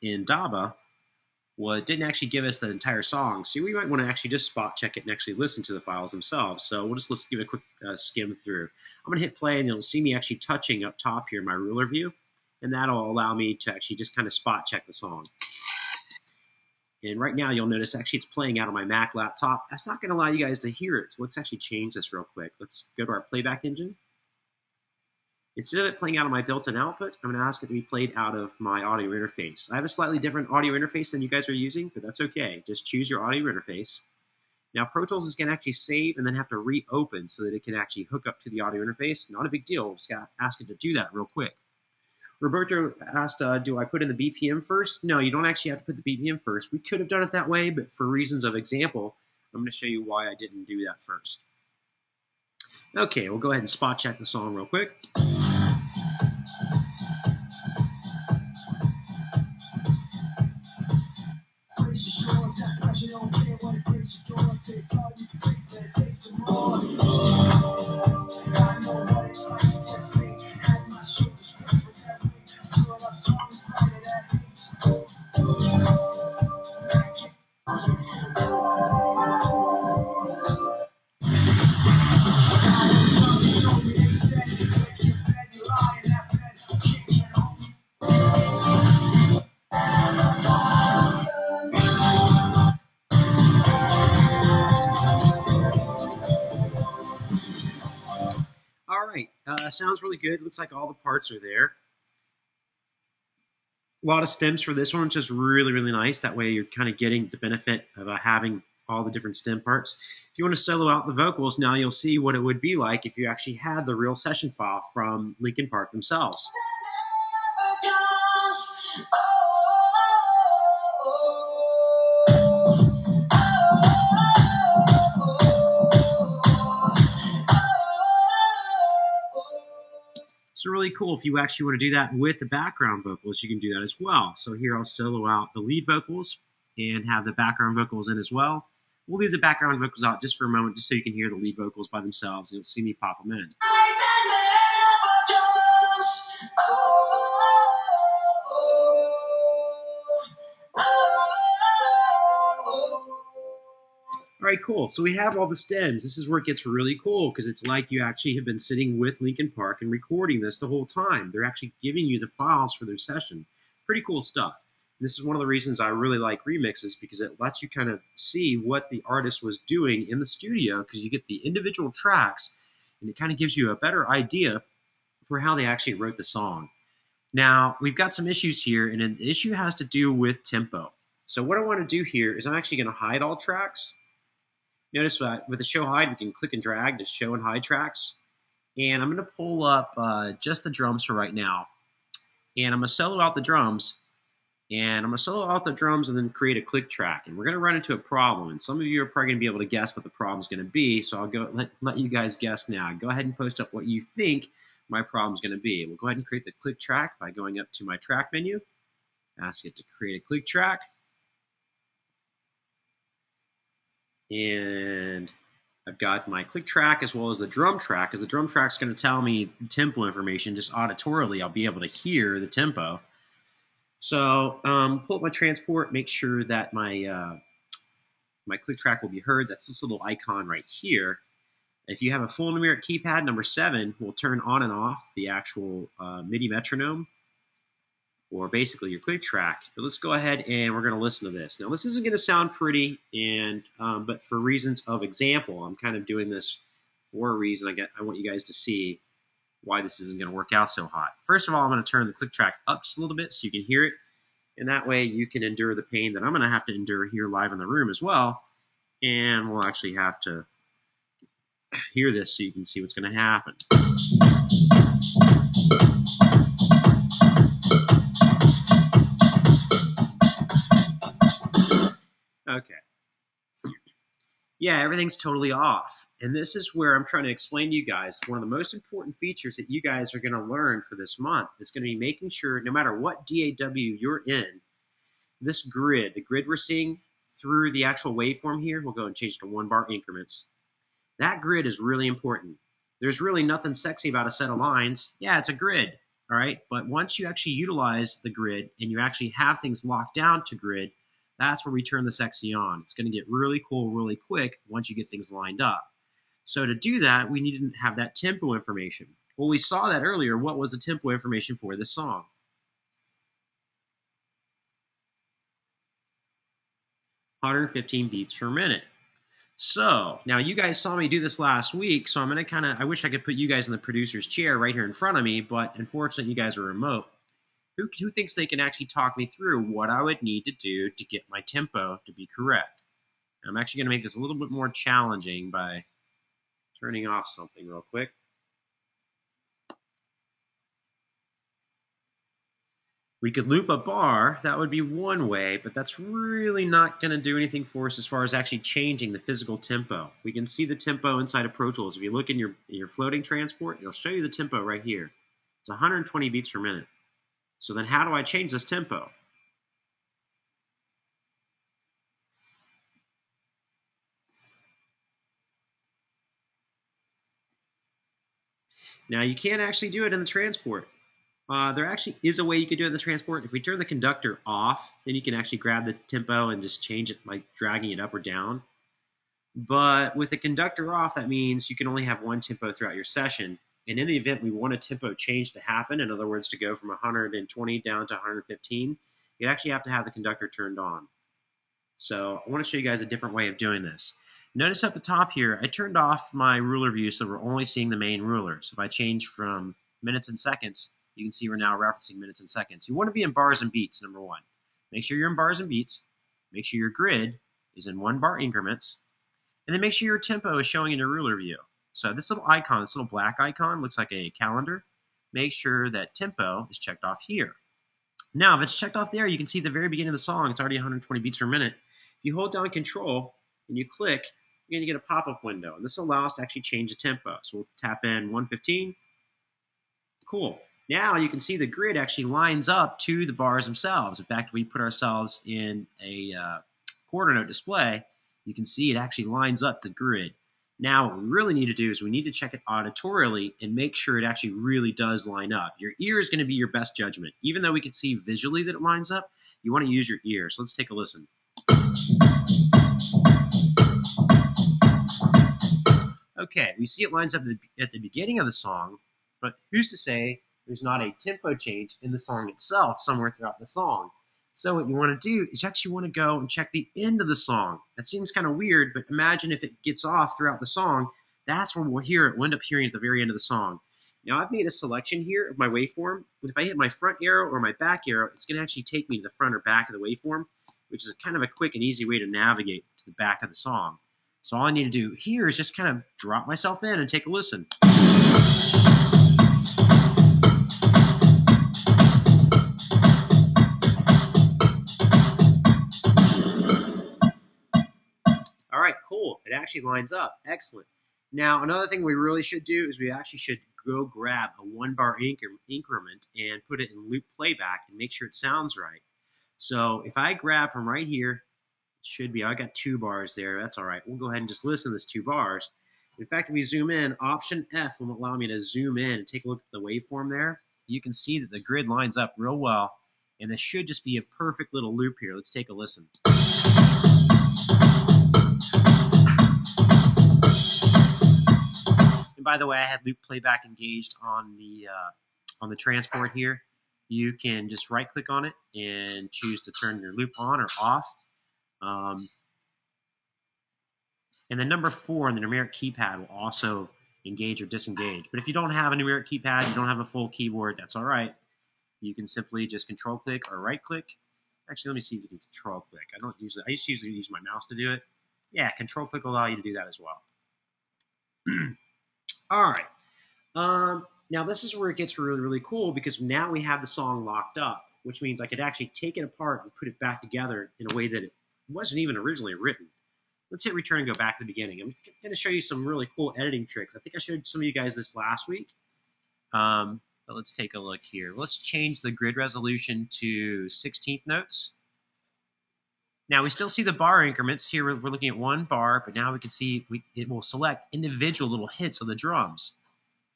Indaba didn't actually give us the entire song. So we might want to actually just spot check it and actually listen to the files themselves. So we'll just give it a quick skim through. I'm going to hit play, and you'll see me actually touching up top here in my ruler view. And that'll allow me to actually just kind of spot check the song. And right now, you'll notice actually it's playing out on my Mac laptop. That's not going to allow you guys to hear it. So let's actually change this real quick. Let's go to our playback engine. Instead of it playing out of my built-in output, I'm going to ask it to be played out of my audio interface. I have a slightly different audio interface than you guys are using, but that's okay. Just choose your audio interface. Now, Pro Tools is going to actually save and then have to reopen so that it can actually hook up to the audio interface. Not a big deal. Just got to ask it to do that real quick. Roberto asked, do I put in the BPM first? No, you don't actually have to put the BPM first. We could have done it that way, but for reasons of example, I'm going to show you why I didn't do that first. Okay, we'll go ahead and spot check the song real quick. All right, sounds really good. Looks like all the parts are there. A lot of stems for this one, which is really, really nice. That way you're kind of getting the benefit of having all the different stem parts. If you want to solo out the vocals, now you'll see what it would be like if you actually had the real session file from Linkin Park themselves. So really cool. If you actually want to do that with the background vocals, you can do that as well. So here I'll solo out the lead vocals and have the background vocals in as well. We'll leave the background vocals out just for a moment, just so you can hear the lead vocals by themselves. You'll see me pop them in. All right, cool. So we have all the stems. This is where it gets really cool, because it's like you actually have been sitting with Linkin Park and recording this the whole time. They're actually giving you the files for their session. Pretty cool stuff. This is one of the reasons I really like remixes, because it lets you kind of see what the artist was doing in the studio, because you get the individual tracks, and it kind of gives you a better idea for how they actually wrote the song. Now, we've got some issues here, and an issue has to do with tempo. So what I want to do here is I'm actually going to hide all tracks. Notice that with the show hide, we can click and drag to show and hide tracks. And I'm going to pull up just the drums for right now. And I'm going to solo out the drums. And I'm going to solo out the drums and then create a click track. And we're going to run into a problem. And some of you are probably going to be able to guess what the problem is going to be. So I'll go let you guys guess now. Go ahead and post up what you think my problem is going to be. We'll go ahead and create the click track by going up to my track menu. Ask it to create a click track. And I've got my click track as well as the drum track, because the drum track is going to tell me tempo information. Just auditorily, I'll be able to hear the tempo. So pull up my transport, make sure that my my click track will be heard. That's this little icon right here. If you have a full numeric keypad, number 7 will turn on and off the actual MIDI metronome, or basically your click track. But let's go ahead and we're going to listen to this. Now, this isn't going to sound pretty, and but for reasons of example, I'm kind of doing this for a reason. I want you guys to see why this isn't going to work out so hot. First of all, I'm going to turn the click track up just a little bit so you can hear it, and that way you can endure the pain that I'm going to have to endure here live in the room as well, and we'll actually have to hear this so you can see what's going to happen. Okay. Yeah, everything's totally off. And this is where I'm trying to explain to you guys one of the most important features that you guys are going to learn for this month is going to be making sure no matter what DAW you're in, this grid, the grid we're seeing through the actual waveform here, we'll go and change it to 1-bar increments. That grid is really important. There's really nothing sexy about a set of lines. Yeah, it's a grid, all right? But once you actually utilize the grid and you actually have things locked down to grid, that's where we turn the sexy on. It's going to get really cool really quick once you get things lined up. So to do that, we need to have that tempo information. Well, we saw that earlier. What was the tempo information for this song? "115 beats per minute." So now you guys saw me do this last week, so I'm going to I wish I could put you guys in the producer's chair right here in front of me, but unfortunately you guys are remote. Who thinks they can actually talk me through what I would need to do to get my tempo to be correct? I'm actually going to make this a little bit more challenging by turning off something real quick. We could loop a bar. That would be one way, but that's really not going to do anything for us as far as actually changing the physical tempo. We can see the tempo inside of Pro Tools. If you look in your floating transport, it'll show you the tempo right here. It's 120 beats per minute. So then how do I change this tempo? Now, you can't actually do it in the transport. There actually is a way you could do it in the transport. If we turn the conductor off, then you can actually grab the tempo and just change it by dragging it up or down. But with the conductor off, that means you can only have one tempo throughout your session. And in the event we want a tempo change to happen, in other words, to go from 120 down to 115, you actually have to have the conductor turned on. So I want to show you guys a different way of doing this. Notice up the top here, I turned off my ruler view so we're only seeing the main ruler. So if I change from minutes and seconds, You can see we're now referencing minutes and seconds. You want to be in bars and beats, number one. Make sure you're in bars and beats. Make sure your grid is in 1 bar increments. And then make sure your tempo is showing in your ruler view. So this little icon, this little black icon, looks like a calendar. Make sure that tempo is checked off here. Now, if it's checked off there, you can see at the very beginning of the song, it's already 120 beats per minute. If you hold down Control and you click, you're going to get a pop-up window. And this will allow us to actually change the tempo. So we'll tap in 115. Cool. Now you can see the grid actually lines up to the bars themselves. In fact, we put ourselves in a quarter note display. You can see it actually lines up the grid. Now what we really need to do is we need to check it auditorially and make sure it actually really does line up. Your ear is going to be your best judgment. Even though we can see visually that it lines up, you want to use your ear. So let's take a listen. Okay, we see it lines up at the beginning of the song, but who's to say there's not a tempo change in the song itself somewhere throughout the song? So what you want to do is you actually want to go and check the end of the song. That seems kind of weird, but imagine if it gets off throughout the song. That's where we'll hear it. We'll end up hearing it at the very end of the song. Now I've made a selection here of my waveform, but if I hit my front arrow or my back arrow, it's going to actually take me to the front or back of the waveform, which is kind of a quick and easy way to navigate to the back of the song. So all I need to do here is just kind of drop myself in and take a listen. All right, cool. It actually lines up. Excellent. Now, another thing we really should do is we actually should go grab a 1 bar increment and put it in loop playback and make sure it sounds right. So if I grab from right here, it should be, I got 2 bars there. That's all right. We'll go ahead and just listen to this 2 bars. In fact, if we zoom in, Option F will allow me to zoom in and take a look at the waveform there. You can see that the grid lines up real well, and this should just be a perfect little loop here. Let's take a listen. And by the way, I had loop playback engaged on the transport here. You can just right-click on it and choose to turn your loop on or off. And then number 4 on the numeric keypad will also engage or disengage. But if you don't have a numeric keypad, you don't have a full keyboard, that's all right. You can simply just control-click or right-click. Actually, let me see if you can control-click. I just usually use my mouse to do it. Yeah, control-click will allow you to do that as well. All right. Now this is where it gets really, really cool because now we have the song locked up, which means I could actually take it apart and put it back together in a way that it wasn't even originally written. Let's hit return and go back to the beginning. I'm going to show you some really cool editing tricks. I think I showed some of you guys this last week. But let's take a look here. Let's change the grid resolution to 16th notes. Now we still see the bar increments. Here we're looking at 1 bar, but now we can see it will select individual little hits of the drums.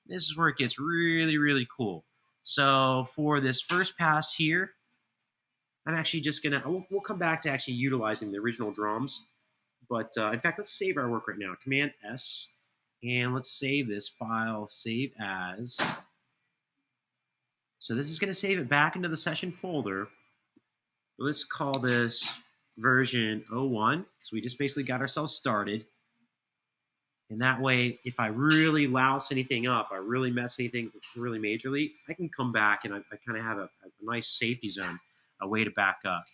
This is where it gets really, really cool. So for this first pass here, I'm actually just going to, we'll come back to actually utilizing the original drums. But in fact, let's save our work right now. Command S, and let's save this file, save as. So this is going to save it back into the session folder. Let's call this version 01, because we just basically got ourselves started. And that way, if I really louse anything up, I really mess anything really majorly, I can come back and I kind of have a nice safety zone, a way to back up.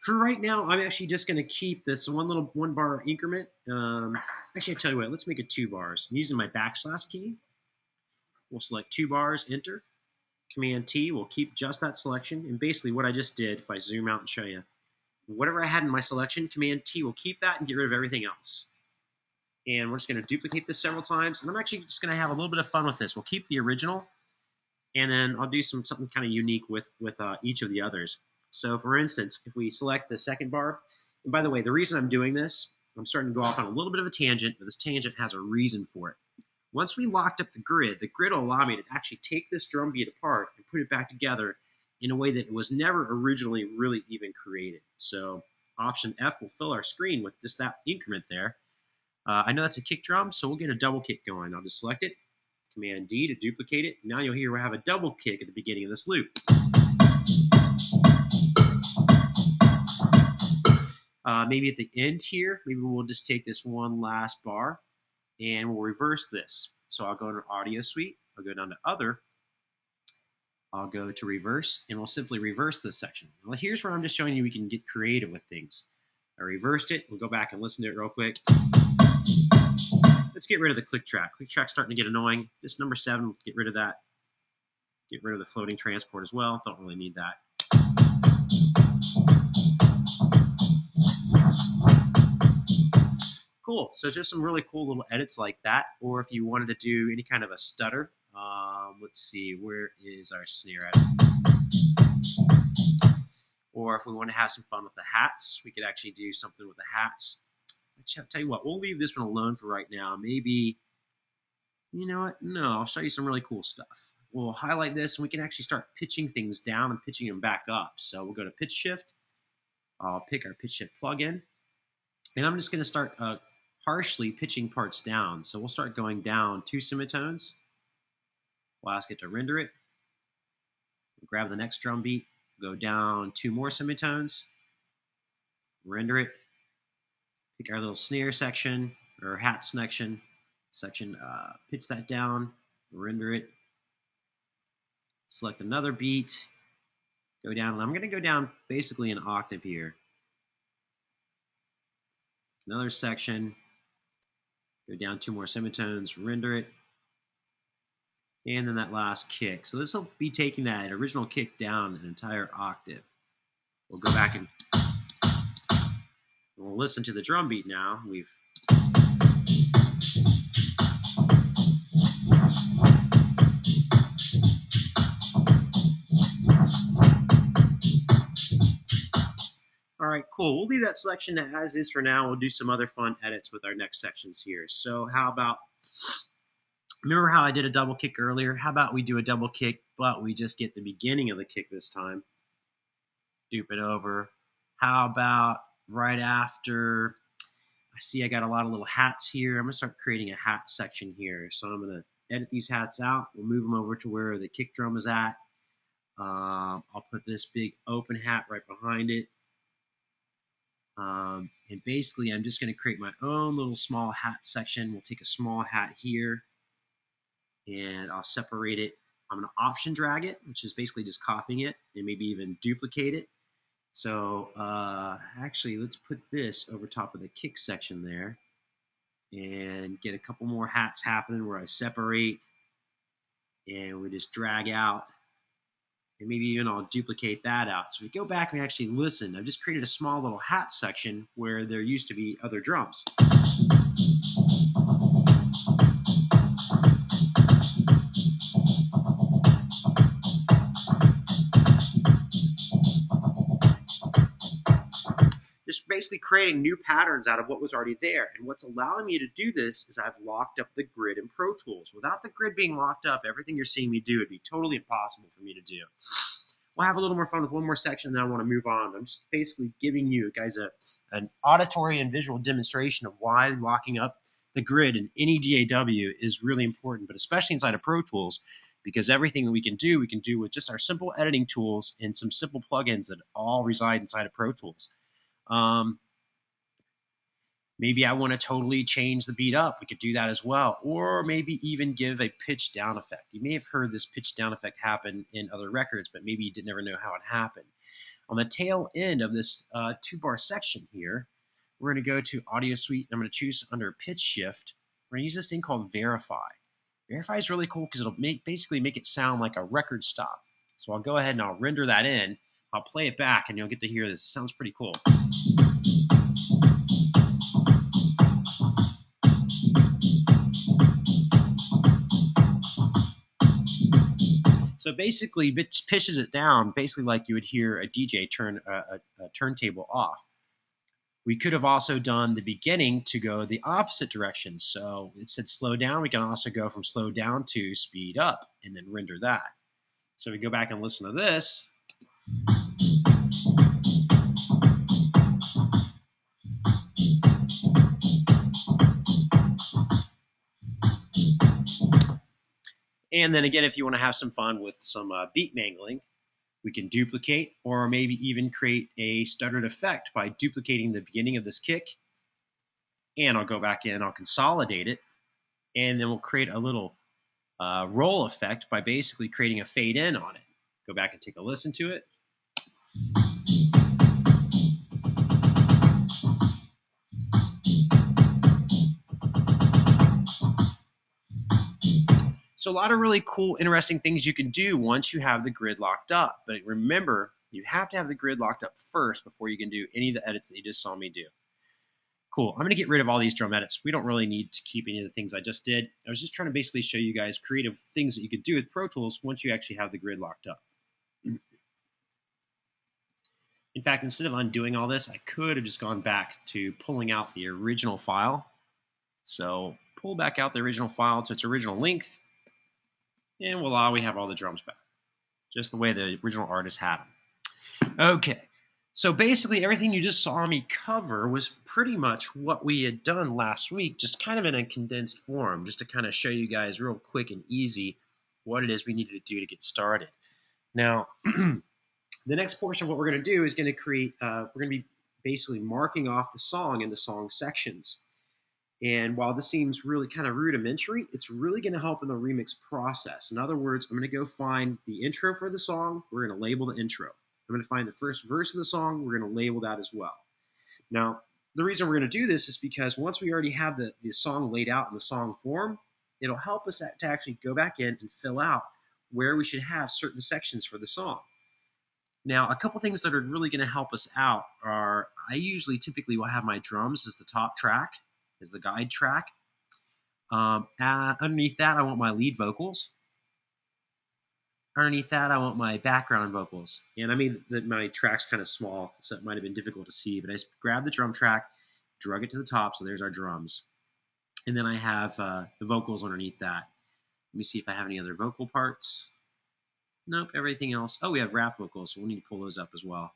For right now, I'm actually just going to keep this 1 bar increment. Actually, I'll tell you what, let's make it 2 bars. I'm using my backslash key. We'll select 2 bars, enter. Command T will keep just that selection. And basically what I just did, if I zoom out and show you, whatever I had in my selection, Command T will keep that and get rid of everything else. And we're just going to duplicate this several times. And I'm actually just going to have a little bit of fun with this. We'll keep the original, and then I'll do something kind of unique with each of the others. So for instance, if we select the 2nd bar, and by the way, the reason I'm doing this, I'm starting to go off on a little bit of a tangent, but this tangent has a reason for it. Once we locked up the grid will allow me to actually take this drum beat apart and put it back together in a way that it was never originally really even created. So Option F will fill our screen with just that increment there. I know that's a kick drum, so we'll get a double kick going. I'll just select it, Command D to duplicate it. Now you'll hear we have a double kick at the beginning of this loop. Maybe at the end here, maybe we'll just take this one last bar and we'll reverse this. So I'll go to Audio Suite, I'll go down to Other, I'll go to reverse, and we'll simply reverse this section. Well, here's where I'm just showing you we can get creative with things. I reversed it. We'll go back and listen to it real quick. Let's get rid of the click track. Click track's starting to get annoying. This number 7, we'll get rid of that. Get rid of the floating transport as well. Don't really need that. Cool. So just some really cool little edits like that. Or if you wanted to do any kind of a stutter, let's see, where is our snare at? Or if we want to have some fun with the hats, we could actually do something with the hats. I'll tell you what, we'll leave this one alone for right now. Maybe, you know what? No, I'll show you some really cool stuff. We'll highlight this, and we can actually start pitching things down and pitching them back up. So we'll go to pitch shift. I'll pick our pitch shift plugin, and I'm just going to start harshly pitching parts down. So we'll start going down 2 semitones. We'll ask it to render it. We'll grab the next drum beat, go down 2 more semitones, render it, pick our little snare section or hat section, pitch that down, render it, select another beat, go down, and I'm going to go down basically an octave here. Another section, go down 2 more semitones, render it, and then that last kick. So this will be taking that original kick down an entire octave. We'll go back and we'll listen to the drum beat now. All right, cool. We'll leave that selection as is for now. We'll do some other fun edits with our next sections here. So how about, remember how I did a double kick earlier? How about we do a double kick, but we just get the beginning of the kick this time. Dupe it over. How about right after, I see I got a lot of little hats here. I'm going to start creating a hat section here. So I'm going to edit these hats out. We'll move them over to where the kick drum is at. I'll put this big open hat right behind it. And basically, I'm just going to create my own little small hat section. We'll take a small hat here, and I'll separate it. I'm going to option drag it, which is basically just copying it, and maybe even duplicate it. So actually, let's put this over top of the kick section there, and get a couple more hats happening where I separate, and we just drag out. And maybe even I'll duplicate that out. So we go back and we actually listen. I've just created a small little hat section where there used to be other drums. Just basically creating new patterns out of what was already there. And what's allowing me to do this is I've locked up the grid in Pro Tools. Without the grid being locked up, everything you're seeing me do would be totally impossible for me to do. We'll have a little more fun with one more section, and then I want to move on. I'm just basically giving you guys an auditory and visual demonstration of why locking up the grid in any DAW is really important, but especially inside of Pro Tools, because everything that we can do with just our simple editing tools and some simple plugins that all reside inside of Pro Tools. Maybe I want to totally change the beat up. We could do that as well. Or maybe even give a pitch down effect. You may have heard this pitch down effect happen in other records, but maybe you didn't ever know how it happened. On the tail end of this 2-bar section here, we're going to go to Audio Suite. I'm going to choose under Pitch Shift. We're going to use this thing called Verify. Verify is really cool because it'll basically make it sound like a record stop. So I'll go ahead and I'll render that in. I'll play it back, and you'll get to hear this. It sounds pretty cool. So basically, pitches it down, basically like you would hear a DJ turn a turntable off. We could have also done the beginning to go the opposite direction. So it said slow down. We can also go from slow down to speed up and then render that. So we go back and listen to this. And then again, if you want to have some fun with some beat mangling, we can duplicate or maybe even create a stuttered effect by duplicating the beginning of this kick. And I'll go back in, I'll consolidate it, and then we'll create a little roll effect by basically creating a fade in on it. go back and take a listen to it. So a lot of really cool, interesting things you can do once you have the grid locked up. But remember, you have to have the grid locked up first before you can do any of the edits that you just saw me do. Cool. I'm going to get rid of all these drum edits. We don't really need to keep any of the things I just did. I was just trying to basically show you guys creative things that you could do with Pro Tools once you actually have the grid locked up. In fact, instead of undoing all this, I could have just gone back to pulling out the original file. So pull back out the original file to its original length. And voila, we have all the drums back, just the way the original artist had them. Okay, so basically everything you just saw me cover was pretty much what we had done last week, just kind of in a condensed form, just to kind of show you guys real quick and easy what it is we needed to do to get started. Now, the next portion of what we're going to do is going to create, we're going to be basically marking off the song into song sections. And while this seems really kind of rudimentary, it's really going to help in the remix process. In other words, I'm going to go find the intro for the song. We're going to label the intro. I'm going to find the first verse of the song. We're going to label that as well. Now, the reason we're going to do this is because once we already have the song laid out in the song form, it'll help us to actually go back in and fill out where we should have certain sections for the song. Now, a couple things that are really going to help us out are I typically will have my drums as the top track, as the guide track. Underneath that, I want my lead vocals. Underneath that, I want my background vocals. And I mean that my track's kind of small, so it might have been difficult to see, but I just grabbed the drum track, drug it to the top, so there's our drums. And then I have the vocals underneath that. Let me see if I have any other vocal parts. Nope, everything else. Oh, we have rap vocals, so we'll need to pull those up as well.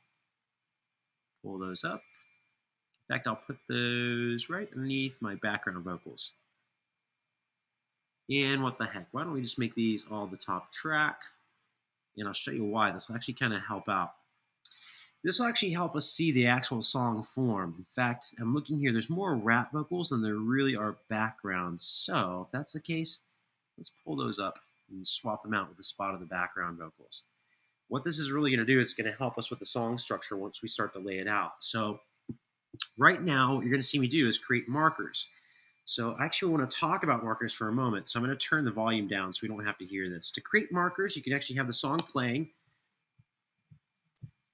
Pull those up. In fact, I'll put those right underneath my background vocals. And what the heck, why don't we just make these all the top track? And I'll show you why. This will actually kind of help out. This will actually help us see the actual song form. In fact, I'm looking here, there's more rap vocals than there really are backgrounds. So if that's the case, let's pull those up and swap them out with the spot of the background vocals. What this is really going to do is going to help us with the song structure once we start to lay it out. So right now, what you're going to see me do is create markers. So I actually want to talk about markers for a moment. So I'm going to turn the volume down so we don't have to hear this. To create markers, you can actually have the song playing.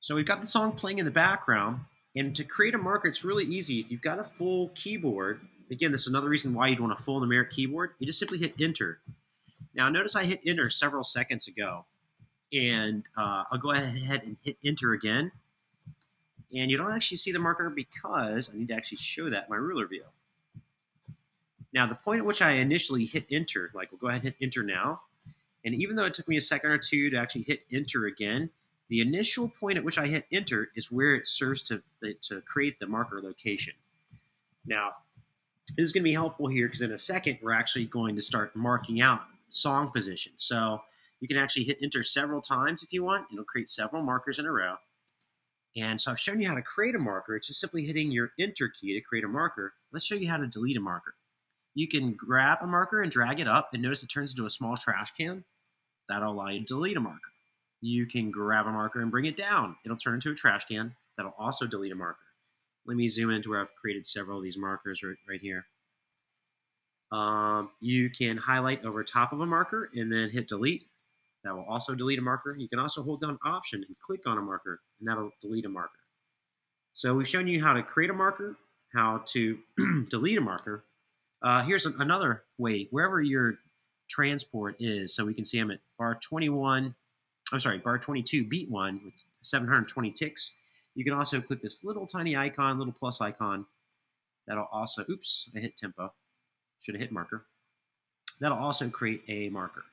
So we've got the song playing in the background. And to create a marker, it's really easy. If you've got a full keyboard, again, this is another reason why you'd want a full numeric keyboard. You just simply hit Enter. Now notice I hit Enter several seconds ago. And I'll go ahead and hit Enter again. And you don't actually see the marker because I need to actually show that in my ruler view. Now, the point at which I initially hit Enter, like we'll go ahead and hit Enter now, and even though it took me a second or two to actually hit Enter again, the initial point at which I hit Enter is where it serves to create the marker location. Now, this is going to be helpful here because in a second, we're actually going to start marking out song position. So you can actually hit Enter several times if you want. It'll create several markers in a row. And so I've shown you how to create a marker. It's just simply hitting your Enter key to create a marker. Let's show you how to delete a marker. You can grab a marker and drag it up, and notice it turns into a small trash can. That'll allow you to delete a marker. You can grab a marker and bring it down. It'll turn into a trash can. That'll also delete a marker. Let me zoom into where I've created several of these markers right here. You can highlight over top of a marker and then hit delete. That will also delete a marker. You can also hold down Option and click on a marker, and that'll delete a marker. So we've shown you how to create a marker, how to delete a marker. Here's another way, wherever your transport is, so we can see I'm at bar 22, beat 1 with 720 ticks. You can also click this little tiny icon, little plus icon. That'll also, oops, I hit tempo. Should have hit marker. That'll also create a marker.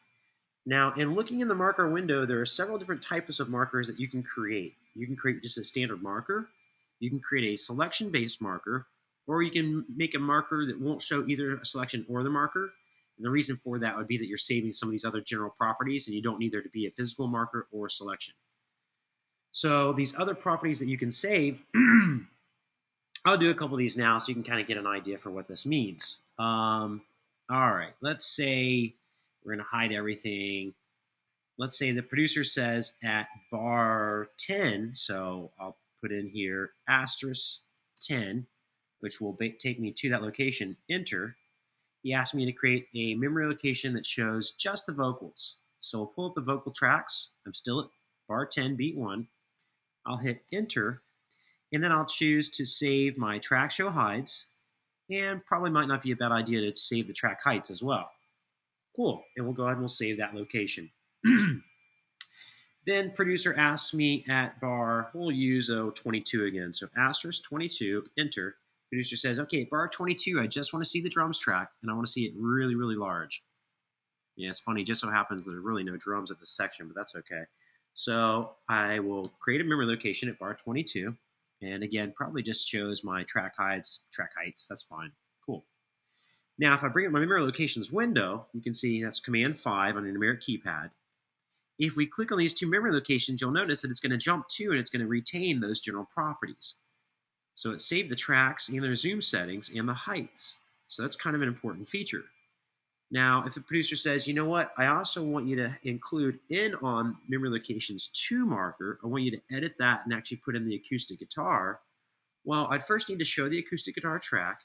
Now, in looking in the marker window, there are several different types of markers that you can create. You can create just a standard marker. You can create a selection-based marker, or you can make a marker that won't show either a selection or the marker. And the reason for that would be that you're saving some of these other general properties, and you don't need there to be a physical marker or a selection. So these other properties that you can save, I'll do a couple of these now so you can kind of get an idea for what this means. All right, let's say we're going to hide everything. let's say the producer says at bar 10, so I'll put in here asterisk 10, which will take me to that location, enter. He asked me to create a memory location that shows just the vocals. So I'll pull up the vocal tracks. I'm still at bar 10, beat 1. I'll hit enter, and then I'll choose to save my track show hides, and probably might not be a bad idea to save the track heights as well. Cool, and we'll go ahead and we'll save that location. Then producer asks me at bar, we'll use 22 again. So asterisk 22, enter. Producer says, okay, at bar 22, I just want to see the drums track, and I want to see it really, really large. Yeah, it's funny, just so happens there are really no drums at this section, but that's okay. So I will create a memory location at bar 22, and again, probably just shows my track heights, that's fine. Cool. Now, if I bring up my memory locations window, you can see that's Command 5 on the numeric keypad. If we click on these two memory locations, you'll notice that it's going to jump to and it's going to retain those general properties. So it saved the tracks and their zoom settings and the heights. So that's kind of an important feature. Now, if the producer says, you know what, I also want you to include in on memory locations 2 marker, I want you to edit that and actually put in the acoustic guitar. Well, I'd first need to show the acoustic guitar track.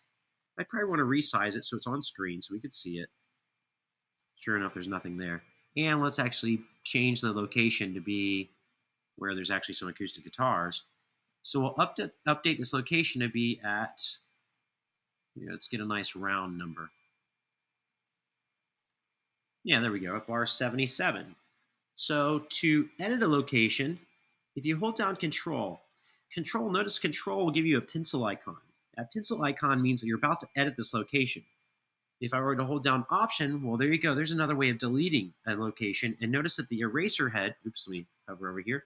I'd probably want to resize it so it's on screen so we could see it. Sure enough, there's nothing there. And let's actually change the location to be where there's actually some acoustic guitars. So we'll update this location to be at, let's get a nice round number. Yeah, there we go, at bar 77. So to edit a location, if you hold down Control, notice Control will give you a pencil icon. That pencil icon means that you're about to edit this location. If I were to hold down Option, well, there you go. There's another way of deleting a location. And notice that the eraser head, oops, let me hover over here.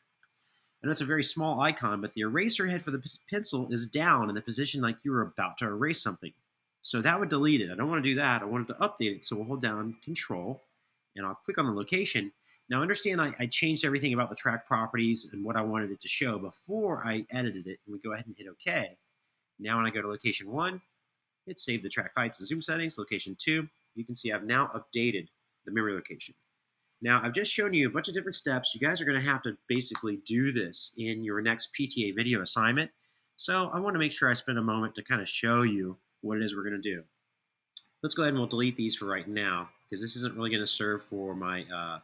I know it's a very small icon, but the eraser head for the pencil is down in the position like you were about to erase something. So that would delete it. I don't want to do that. I wanted to update it. So we'll hold down Control, and I'll click on the location. Now understand I changed everything about the track properties and what I wanted it to show before I edited it. And we go ahead and hit OK. Now when I go to location 1, it saved the track heights and zoom settings. Location 2, you can see I've now updated the memory location. Now, I've just shown you a bunch of different steps. You guys are going to have to basically do this in your next PTA video assignment. So I want to make sure I spend a moment to kind of show you what it is we're going to do. Let's go ahead and we'll delete these for right now because this isn't really going to serve for my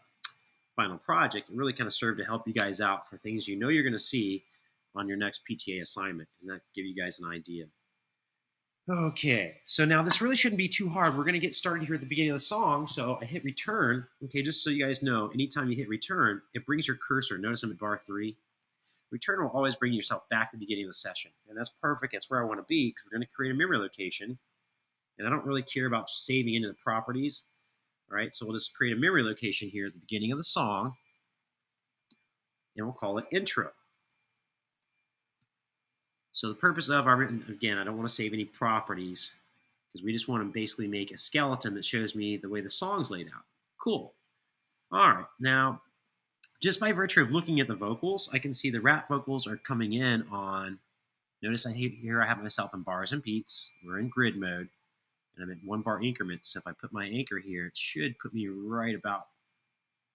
final project. It really kind of served to help you guys out for things you know you're going to see on your next PTA assignment, and that give you guys an idea. Okay, so now this really shouldn't be too hard. We're going to get started here at the beginning of the song. So I hit return. Okay, just so you guys know, anytime you hit return, it brings your cursor. Notice I'm at bar 3. Return will always bring yourself back to the beginning of the session. And that's perfect. That's where I want to be because we're going to create a memory location. And I don't really care about saving into the properties. All right, so we'll just create a memory location here at the beginning of the song. And we'll call it intro. So the purpose of our, again, I don't want to save any properties because we just want to basically make a skeleton that shows me the way the song's laid out. Cool. All right. Now, just by virtue of looking at the vocals, I can see the rap vocals are coming in on, notice here I have myself in bars and beats. We're in grid mode, and I'm at 1 bar increments. So if I put my anchor here, it should put me right about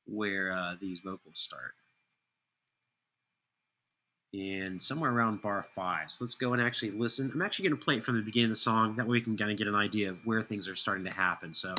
where these vocals start. And somewhere around bar 5. So let's go and actually listen. I'm actually going to play it from the beginning of the song. That way we can kind of get an idea of where things are starting to happen. So.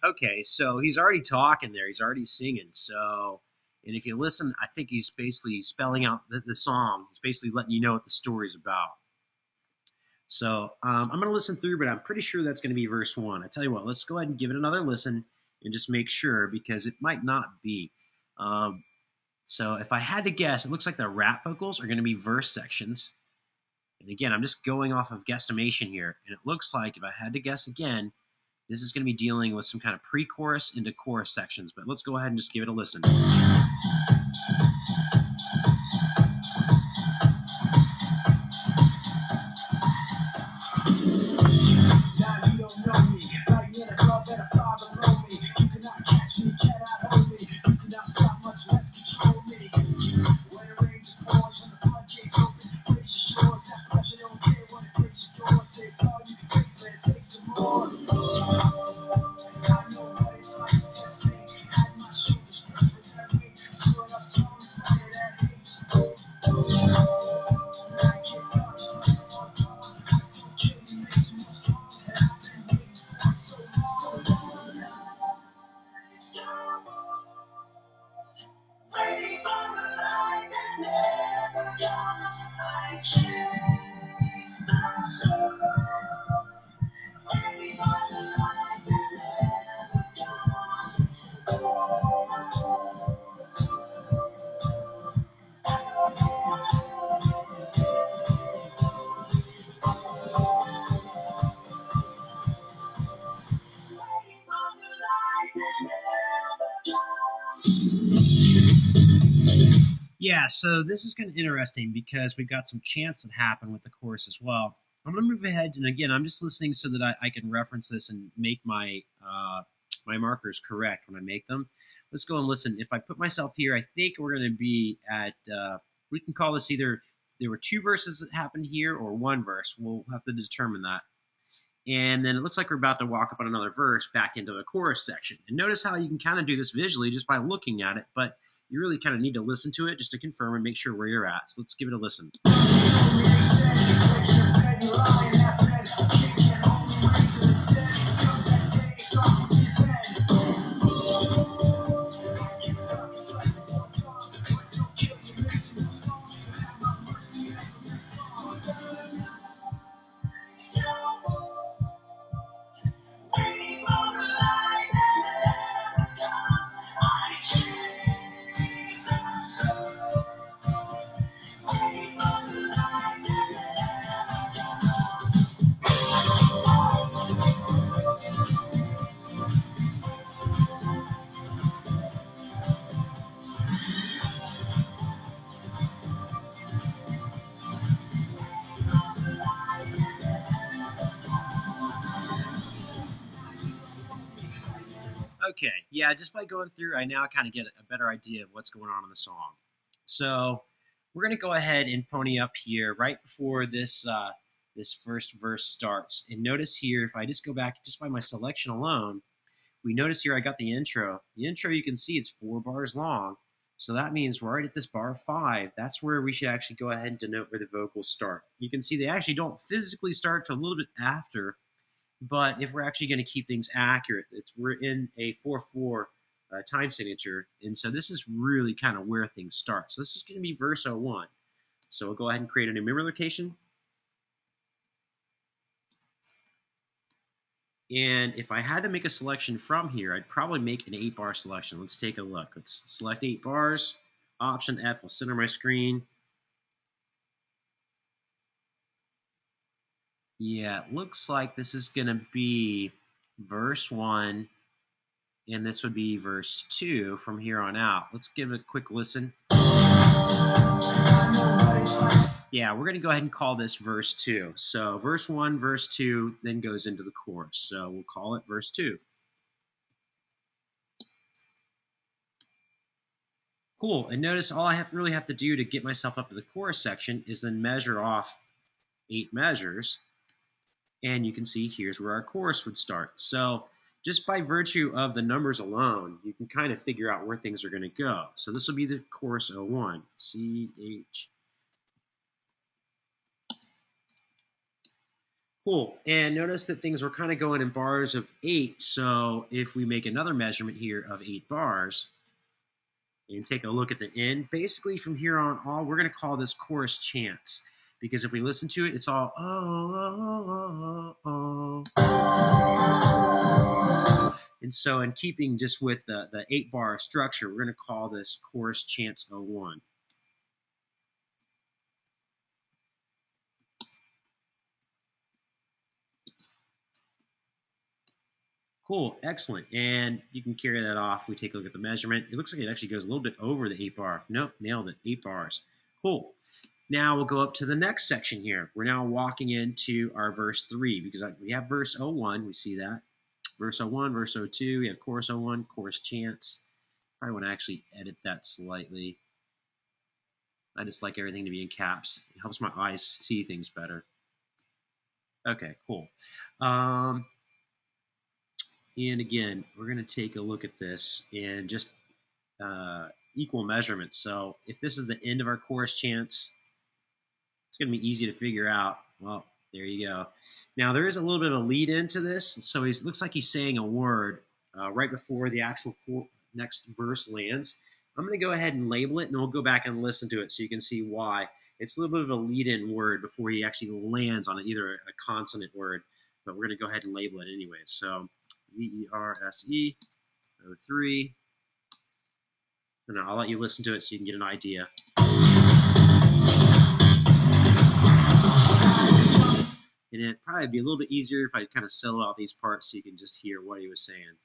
Okay, so he's already talking there. He's already singing. So, and if you listen, I think he's basically spelling out the song. He's basically letting you know what the story's about. So I'm going to listen through, but I'm pretty sure that's going to be verse 1. I tell you what, let's go ahead and give it another listen and just make sure because it might not be. So if I had to guess, it looks like the rap vocals are going to be verse sections. And again, I'm just going off of guesstimation here. And it looks like, if I had to guess again, this is going to be dealing with some kind of pre-chorus into chorus sections. But let's go ahead and just give it a listen. Yeah, so this is kind of interesting because we've got some chants that happen with the chorus as well. I'm going to move ahead, and again, I'm just listening so that I can reference this and make my my markers correct when I make them. Let's go and listen. If I put myself here, I think we're going to be at, we can call this either there were two verses that happened here or one verse. We'll have to determine that. And then it looks like we're about to walk up on another verse back into the chorus section. And notice how you can kind of do this visually just by looking at it, but you really kind of need to listen to it just to confirm and make sure where you're at. So let's give it a listen. Okay, yeah, just by going through, I now kind of get a better idea of what's going on in the song. So we're going to go ahead and pony up here right before this this first verse starts. And notice here, if I just go back just by my selection alone, we notice here I got the intro. The intro, you can see it's 4 bars long. So that means we're right at this bar 5. That's where we should actually go ahead and denote where the vocals start. You can see they actually don't physically start till a little bit after. But if we're actually going to keep things accurate, we're in a 4/4 time signature, and so this is really kind of where things start. So this is going to be verse 01. So we'll go ahead and create a new memory location. And if I had to make a selection from here, I'd probably make an 8-bar selection. Let's take a look. Let's select 8 bars. Option F will center my screen. Yeah, it looks like this is going to be verse 1, and this would be verse 2 from here on out. Let's give it a quick listen. Yeah, we're going to go ahead and call this verse 2. So verse 1, verse 2, then goes into the chorus. So we'll call it verse 2. Cool, and notice all I really have to do to get myself up to the chorus section is then measure off 8 measures. And you can see here's where our chorus would start. So just by virtue of the numbers alone, you can kind of figure out where things are going to go. So this will be the chorus 01. C, H. Cool. And notice that things were kind of going in bars of 8. So if we make another measurement here of 8 bars and take a look at the end, basically from here on all, we're going to call this chorus chants. Because if we listen to it, it's all oh, oh, oh, oh. And so in keeping just with the 8-bar structure, we're going to call this chorus chants 01. Cool, excellent. And you can carry that off. We take a look at the measurement. It looks like it actually goes a little bit over the 8-bar. Nope, nailed it, 8 bars. Cool. Now we'll go up to the next section here. We're now walking into our verse 3 because we have verse 01. We see that. Verse 01, verse 02. We have chorus 01, chorus chants. Probably want to actually edit that slightly. I just like everything to be in caps. It helps my eyes see things better. Okay, cool. And again, we're going to take a look at this and just equal measurements. So if this is the end of our chorus chants, it's going to be easy to figure out. Well, there you go. Now, there is a little bit of a lead into this. So it looks like he's saying a word right before the actual next verse lands. I'm going to go ahead and label it, and then we'll go back and listen to it so you can see why. It's a little bit of a lead-in word before he actually lands on either a consonant word, but we're going to go ahead and label it anyway. So VERSE 03. And I'll let you listen to it so you can get an idea. And it'd probably be a little bit easier if I kind of solo out these parts so you can just hear what he was saying.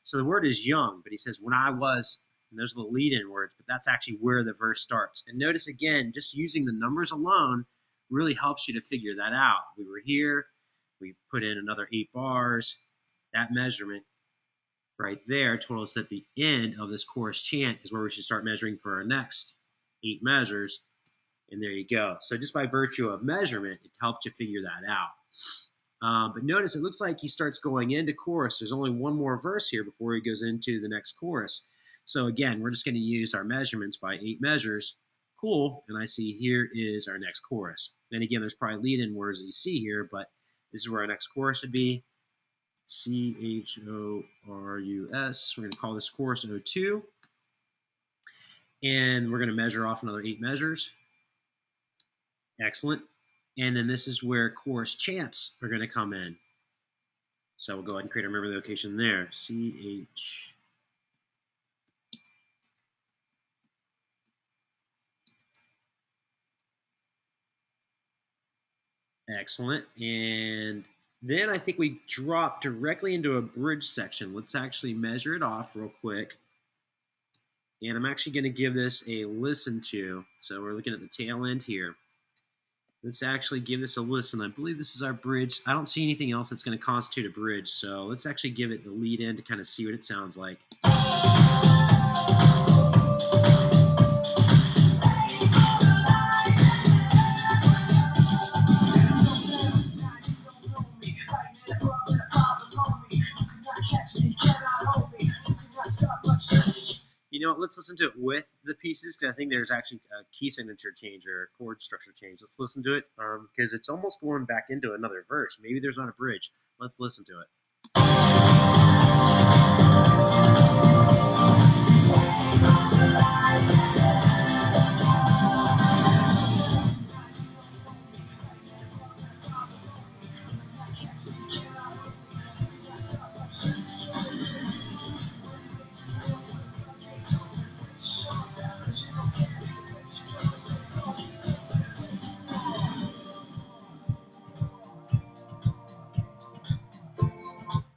So the word is young, but he says when I was, and those are the lead-in words, but that's actually where the verse starts. And notice again, just using the numbers alone really helps you to figure that out. We were here, we put in another 8 bars. That measurement right there told us that the end of this chorus chant is where we should start measuring for our next 8 measures. And there you go. So just by virtue of measurement, it helps you figure that out. But notice it looks like he starts going into chorus. There's only one more verse here before he goes into the next chorus. So again, we're just going to use our measurements by 8 measures. Cool. And I see here is our next chorus. And again, there's probably lead-in words that you see here, but this is where our next chorus would be. C-H-O-R-U-S. We're going to call this chorus 02. And we're going to measure off another 8 measures. Excellent. And then this is where chorus chants are going to come in. So we'll go ahead and create a memory location there. C-H. Excellent. And then I think we drop directly into a bridge section. Let's actually measure it off real quick. And I'm actually going to give this a listen to. So we're looking at the tail end here. Let's actually give this a listen. I believe this is our bridge. I don't see anything else that's going to constitute a bridge. So let's actually give it the lead in to kind of see what it sounds like. You know what, let's listen to it with the pieces because I think there's actually a key signature change or a chord structure change. Let's listen to it because it's almost going back into another verse. Maybe there's not a bridge. Let's listen to it.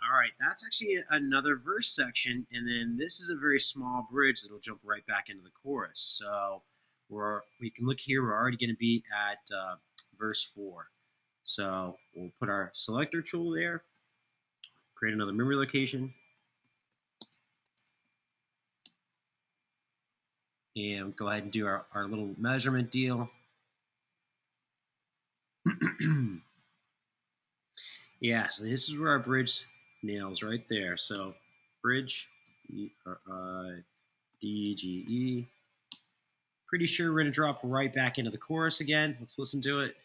All right, that's actually another verse section, and then this is a very small bridge that'll jump right back into the chorus. So we can look here, we're already going to be at verse 4. So we'll put our selector tool there, create another memory location, and go ahead and do our little measurement deal. Yeah, so this is where our bridge nails right there. So bridge, E-R-I-D-G-E. Pretty sure we're going to drop right back into the chorus again. Let's listen to it.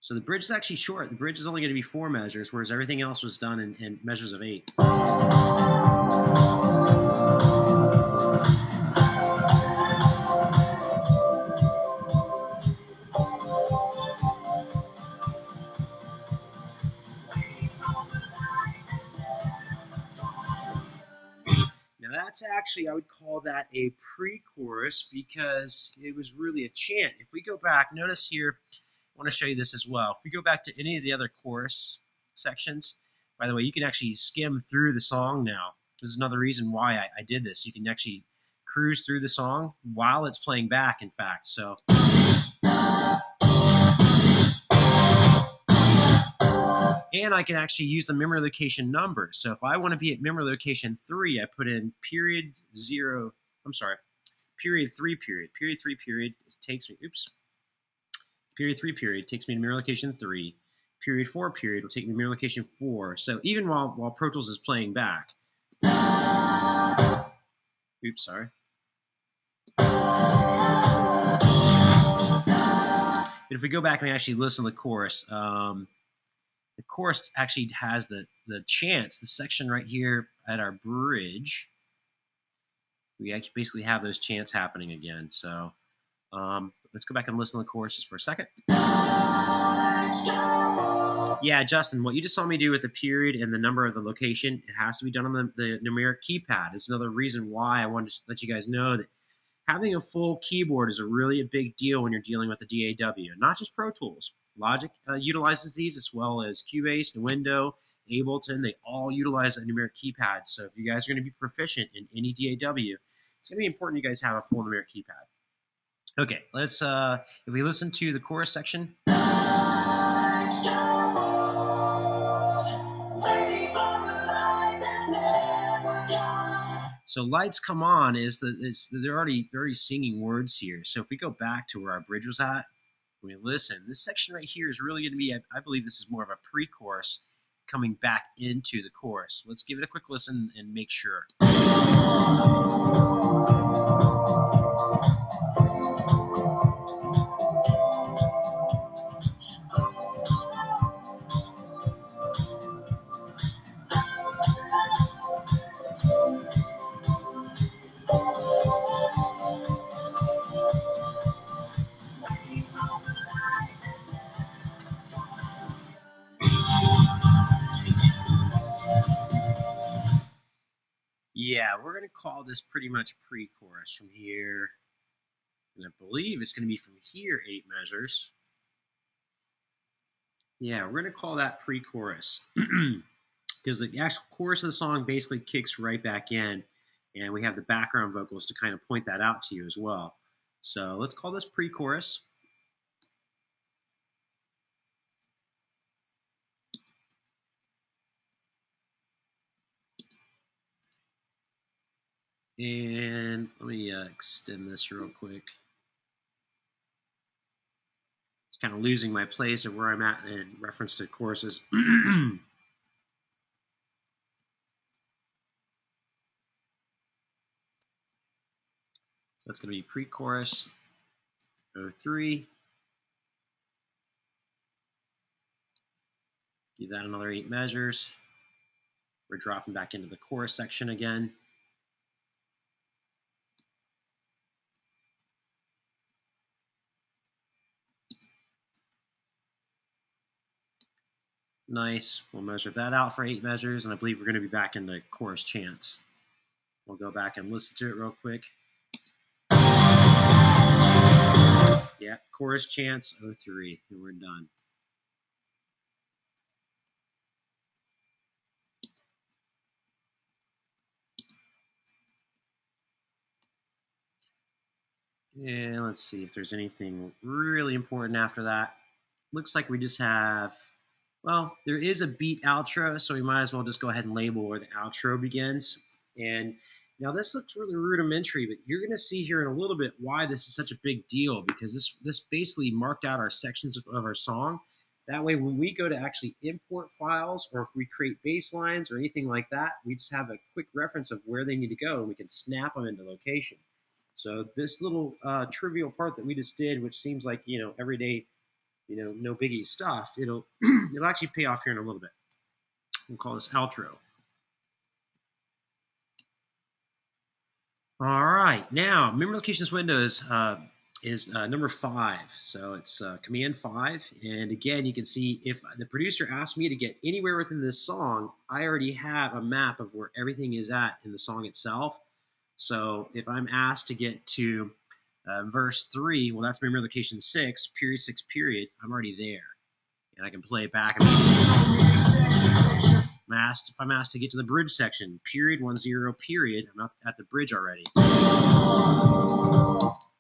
So the bridge is actually short. The bridge is only going to be 4 measures, whereas everything else was done in measures of 8. Now that's actually, I would call that a pre-chorus because it was really a chant. If we go back, notice here, I want to show you this as well. If we go back to any of the other chorus sections, by the way, you can actually skim through the song now. This is another reason why I did this. You can actually cruise through the song while it's playing back, in fact. So. And I can actually use the memory location numbers. So if I want to be at memory location 3, I put in period 3 period. Period 3 period takes me, Period 3 period takes me to memory location 3. Period 4 period will take me to memory location 4. So even while Pro Tools is playing back. Sorry. But if we go back and actually listen to the chorus, the chorus actually has the chants, the section right here at our bridge. We actually basically have those chants happening again. So let's go back and listen to the choruses for a second. Yeah, Justin, what you just saw me do with the period and the number of the location, it has to be done on the numeric keypad. It's another reason why I wanted to let you guys know that having a full keyboard is a really big deal when you're dealing with the DAW, not just Pro Tools. Logic utilizes these, as well as Cubase, Windows, Ableton. They all utilize a numeric keypad. So if you guys are going to be proficient in any DAW, it's going to be important you guys have a full numeric keypad. Okay, let's, if we listen to the chorus section. So lights come on is they're already singing words here. So if we go back to where our bridge was at, we listen. This section right here is really going to be, I believe this is more of a pre-chorus coming back into the chorus. Let's give it a quick listen and make sure. Yeah, we're going to call this pretty much pre-chorus from here. And I believe it's going to be from here 8 measures. Yeah, we're going to call that pre-chorus. Because the actual chorus of the song basically kicks right back in. And we have the background vocals to kind of point that out to you as well. So let's call this pre-chorus. And let me extend this real quick. It's kind of losing my place of where I'm at in reference to choruses. So that's going to be pre-chorus 03. Give that another 8 measures. We're dropping back into the chorus section again. Nice. We'll measure that out for 8 measures, and I believe we're going to be back in the chorus chants. We'll go back and listen to it real quick. Yeah, chorus chants 03, and we're done. And let's see if there's anything really important after that. Looks like we just have, well, there is a beat outro, so we might as well just go ahead and label where the outro begins. And now this looks really rudimentary, but you're going to see here in a little bit why this is such a big deal, because this basically marked out our sections of our song. That way, when we go to actually import files, or if we create bass lines or anything like that, we just have a quick reference of where they need to go, and we can snap them into location. So this little trivial part that we just did, which seems like, everyday, no biggie stuff, it'll actually pay off here in a little bit. We'll call this outro. All right, now memory locations windows is number 5, so it's command 5, and again, you can see if the producer asks me to get anywhere within this song, I already have a map of where everything is at in the song itself. So if I'm asked to get to verse 3, well, that's memory location 6, period 6, period, I'm already there. And I can play it back. If I'm asked to get to the bridge section, period 10, period, I'm at the bridge already.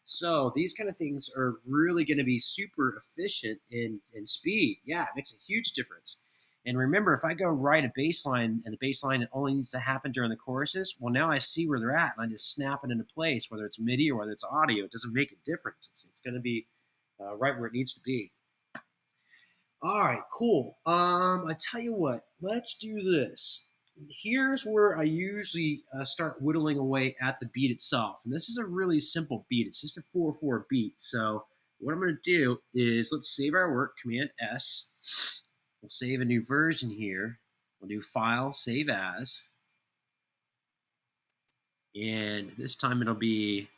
So these kind of things are really going to be super efficient in speed. Yeah, it makes a huge difference. And remember, if I go write a bass line, and the bass line only needs to happen during the choruses, well, now I see where they're at, and I just snap it into place, whether it's MIDI or whether it's audio. It doesn't make a difference. It's going to be right where it needs to be. All right, cool. I tell you what, let's do this. Here's where I usually start whittling away at the beat itself. And this is a really simple beat. It's just a 4/4 beat. So what I'm going to do is, let's save our work, Command S. We'll save a new version here. We'll do File, Save As. And this time it'll be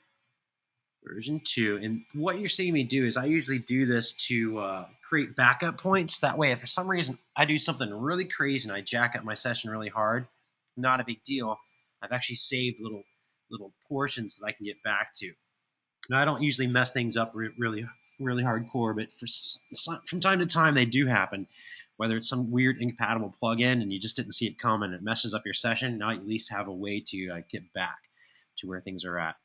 version 2. And what you're seeing me do is I usually do this to create backup points. That way, if for some reason I do something really crazy and I jack up my session really hard, not a big deal. I've actually saved little portions that I can get back to. Now, I don't usually mess things up really really hardcore, but from time to time they do happen. Whether it's some weird incompatible plugin and you just didn't see it come and it messes up your session, now you at least have a way to get back to where things are at.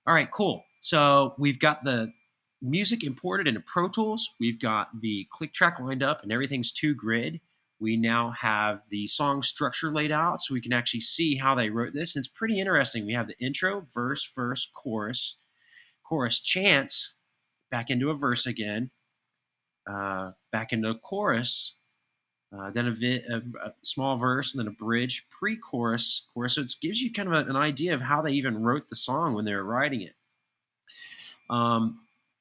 All right, cool. So we've got the music imported into Pro Tools. We've got the click track lined up and everything's 2-grid. We now have the song structure laid out so we can actually see how they wrote this. And it's pretty interesting. We have the intro, verse, chorus, chorus chants, back into a verse again, back into a chorus, then a small verse, and then a bridge, pre-chorus, chorus. So it gives you kind of an idea of how they even wrote the song when they were writing it.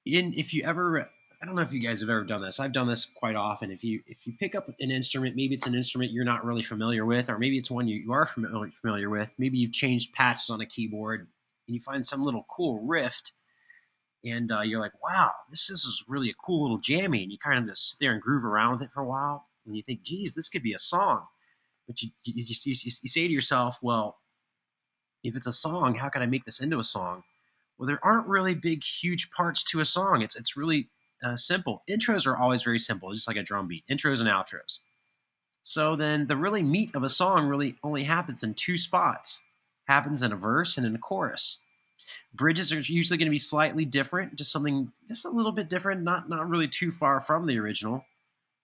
If you ever, I don't know if you guys have ever done this. I've done this quite often. If you pick up an instrument, maybe it's an instrument you're not really familiar with, or maybe it's one you are familiar with. Maybe you've changed patches on a keyboard, and you find some little cool riff, and you're like, wow, this is really a cool little jammy, and you kind of just sit there and groove around with it for a while, and you think, geez, this could be a song. But you say to yourself, well, if it's a song, how can I make this into a song? Well, there aren't really big, huge parts to a song. It's really simple. Intros are always very simple, just like a drum beat. Intros and outros. So then the really meat of a song really only happens in 2 spots. Happens in a verse and in a chorus. Bridges are usually going to be slightly different, just a little bit different, not really too far from the original.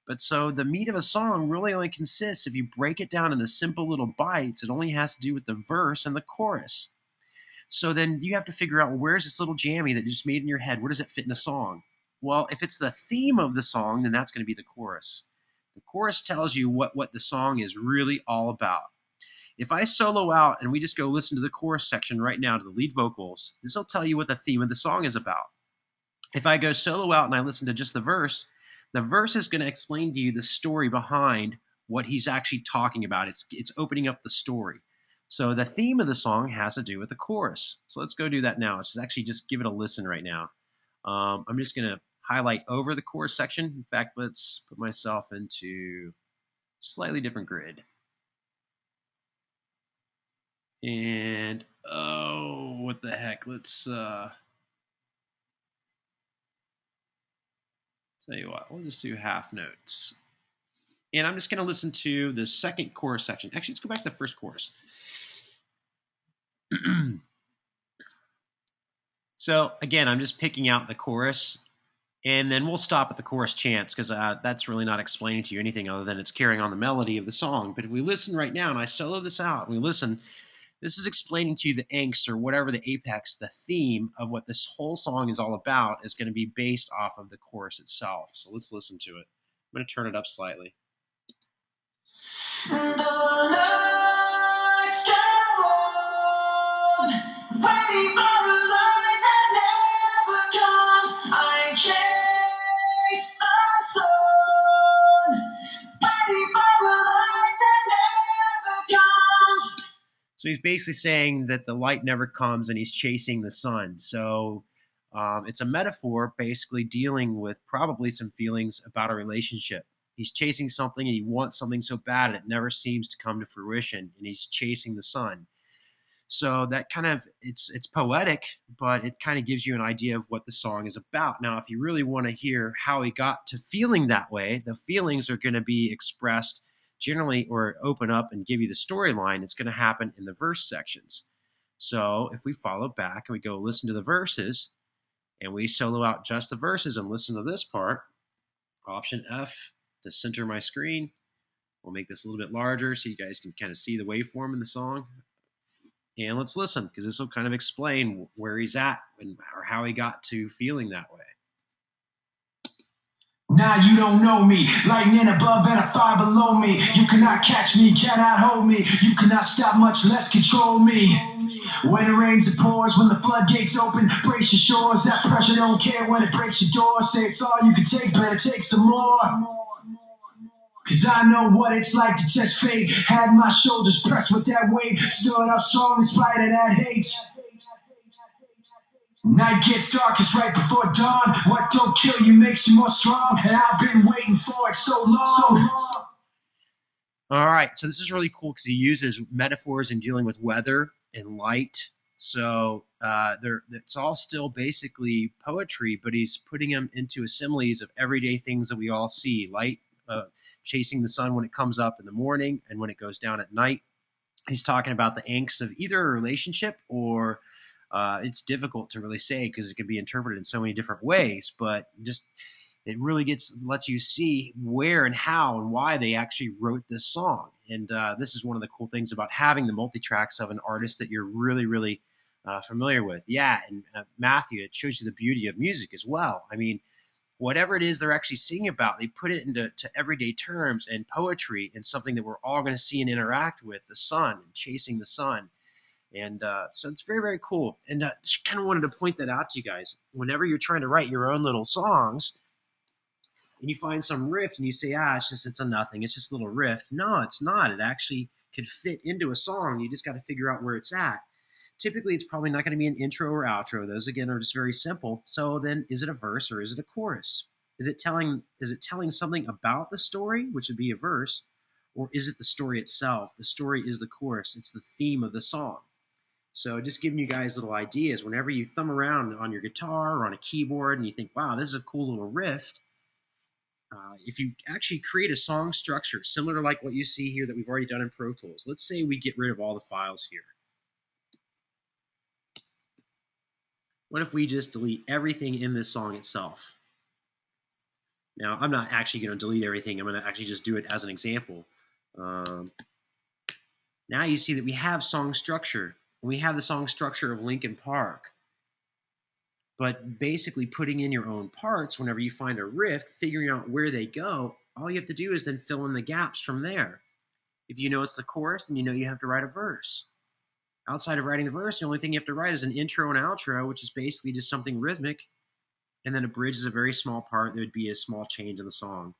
But so the meat of a song really only consists, if you break it down into simple little bites, it only has to do with the verse and the chorus. So then you have to figure out, well, where's this little jammy that you just made in your head? Where does it fit in a song? Well, if it's the theme of the song, then that's going to be the chorus. The chorus tells you what the song is really all about. If I solo out and we just go listen to the chorus section right now to the lead vocals, this will tell you what the theme of the song is about. If I go solo out and I listen to just the verse is going to explain to you the story behind what he's actually talking about. It's opening up the story. So the theme of the song has to do with the chorus. So let's go do that now. Let's actually just give it a listen right now. I'm just going to highlight over the chorus section. In fact, let's put myself into slightly different grid. And, oh, what the heck? Let's tell you what, we'll just do half notes. And I'm just going to listen to the second chorus section. Actually, let's go back to the first chorus. So again, I'm just picking out the chorus, and then we'll stop at the chorus chants because that's really not explaining to you anything other than it's carrying on the melody of the song. But if we listen right now, and I solo this out, and we listen, this is explaining to you the angst or whatever the apex, the theme of what this whole song is all about is going to be based off of the chorus itself. So let's listen to it. I'm going to turn it up slightly. The lights come on, waiting for a light that never comes. I chase the sun, waiting for a light that never comes. So he's basically saying that the light never comes and he's chasing the sun. So it's a metaphor basically dealing with probably some feelings about a relationship. He's chasing something and he wants something so bad and it never seems to come to fruition, and he's chasing the sun. So that kind of, it's poetic, but it kind of gives you an idea of what the song is about. Now, if you really want to hear how he got to feeling that way, the feelings are going to be expressed generally, or open up and give you the storyline. It's going to happen in the verse sections. So if we follow back and we go listen to the verses, and we solo out just the verses and listen to this part, Option F to center my screen. We'll make this a little bit larger so you guys can kind of see the waveform in the song. And let's listen, because this will kind of explain where he's at or how he got to feeling that way. Now you don't know me, lightning above and a fire below me. You cannot catch me, cannot hold me. You cannot stop, much less control me. When it rains, it pours. When the floodgates open, brace your shores. That pressure don't care when it breaks your door. Say it's all you can take, better take some more. Cause I know what it's like to test fate. Had my shoulders pressed with that weight. Stood up strong in spite of that hate. Night gets darkest right before dawn. What don't kill you makes you more strong. And I've been waiting for it so long. All right, so this is really cool because he uses metaphors in dealing with weather and light. So it's all still basically poetry, but he's putting them into similes of everyday things that we all see: light, chasing the sun when it comes up in the morning and when it goes down at night. He's talking about the angst of either a relationship or it's difficult to really say because it can be interpreted in so many different ways, but just it really lets you see where and how and why they actually wrote this song. And this is one of the cool things about having the multi-tracks of an artist that you're really familiar with. Yeah, and Matthew, it shows you the beauty of music as well. I mean, whatever it is they're actually singing about, they put it into everyday terms and poetry and something that we're all going to see and interact with: the sun and chasing the sun. And so it's very cool. And just kind of wanted to point that out to you guys. Whenever you're trying to write your own little songs and you find some riff and you say, it's a nothing, it's just a little riff. No, it's not. It actually could fit into a song. You just got to figure out where it's at. Typically, it's probably not going to be an intro or outro. Those, again, are just very simple. So then, is it a verse or is it a chorus? Is it telling something about the story, which would be a verse, or is it the story itself? The story is the chorus. It's the theme of the song. So just giving you guys little ideas. Whenever you thumb around on your guitar or on a keyboard and you think, wow, this is a cool little riff, if you actually create a song structure similar to like what you see here that we've already done in Pro Tools. Let's say we get rid of all the files here. What if we just delete everything in this song itself? Now, I'm not actually going to delete everything. I'm going to actually just do it as an example. Now you see that we have song structure. We have the song structure of Linkin Park. But basically putting in your own parts whenever you find a riff, figuring out where they go, all you have to do is then fill in the gaps from there. If you know it's the chorus, then you know you have to write a verse. Outside of writing the verse, the only thing you have to write is an intro and outro, which is basically just something rhythmic, and then a bridge is a very small part. There would be a small change in the song.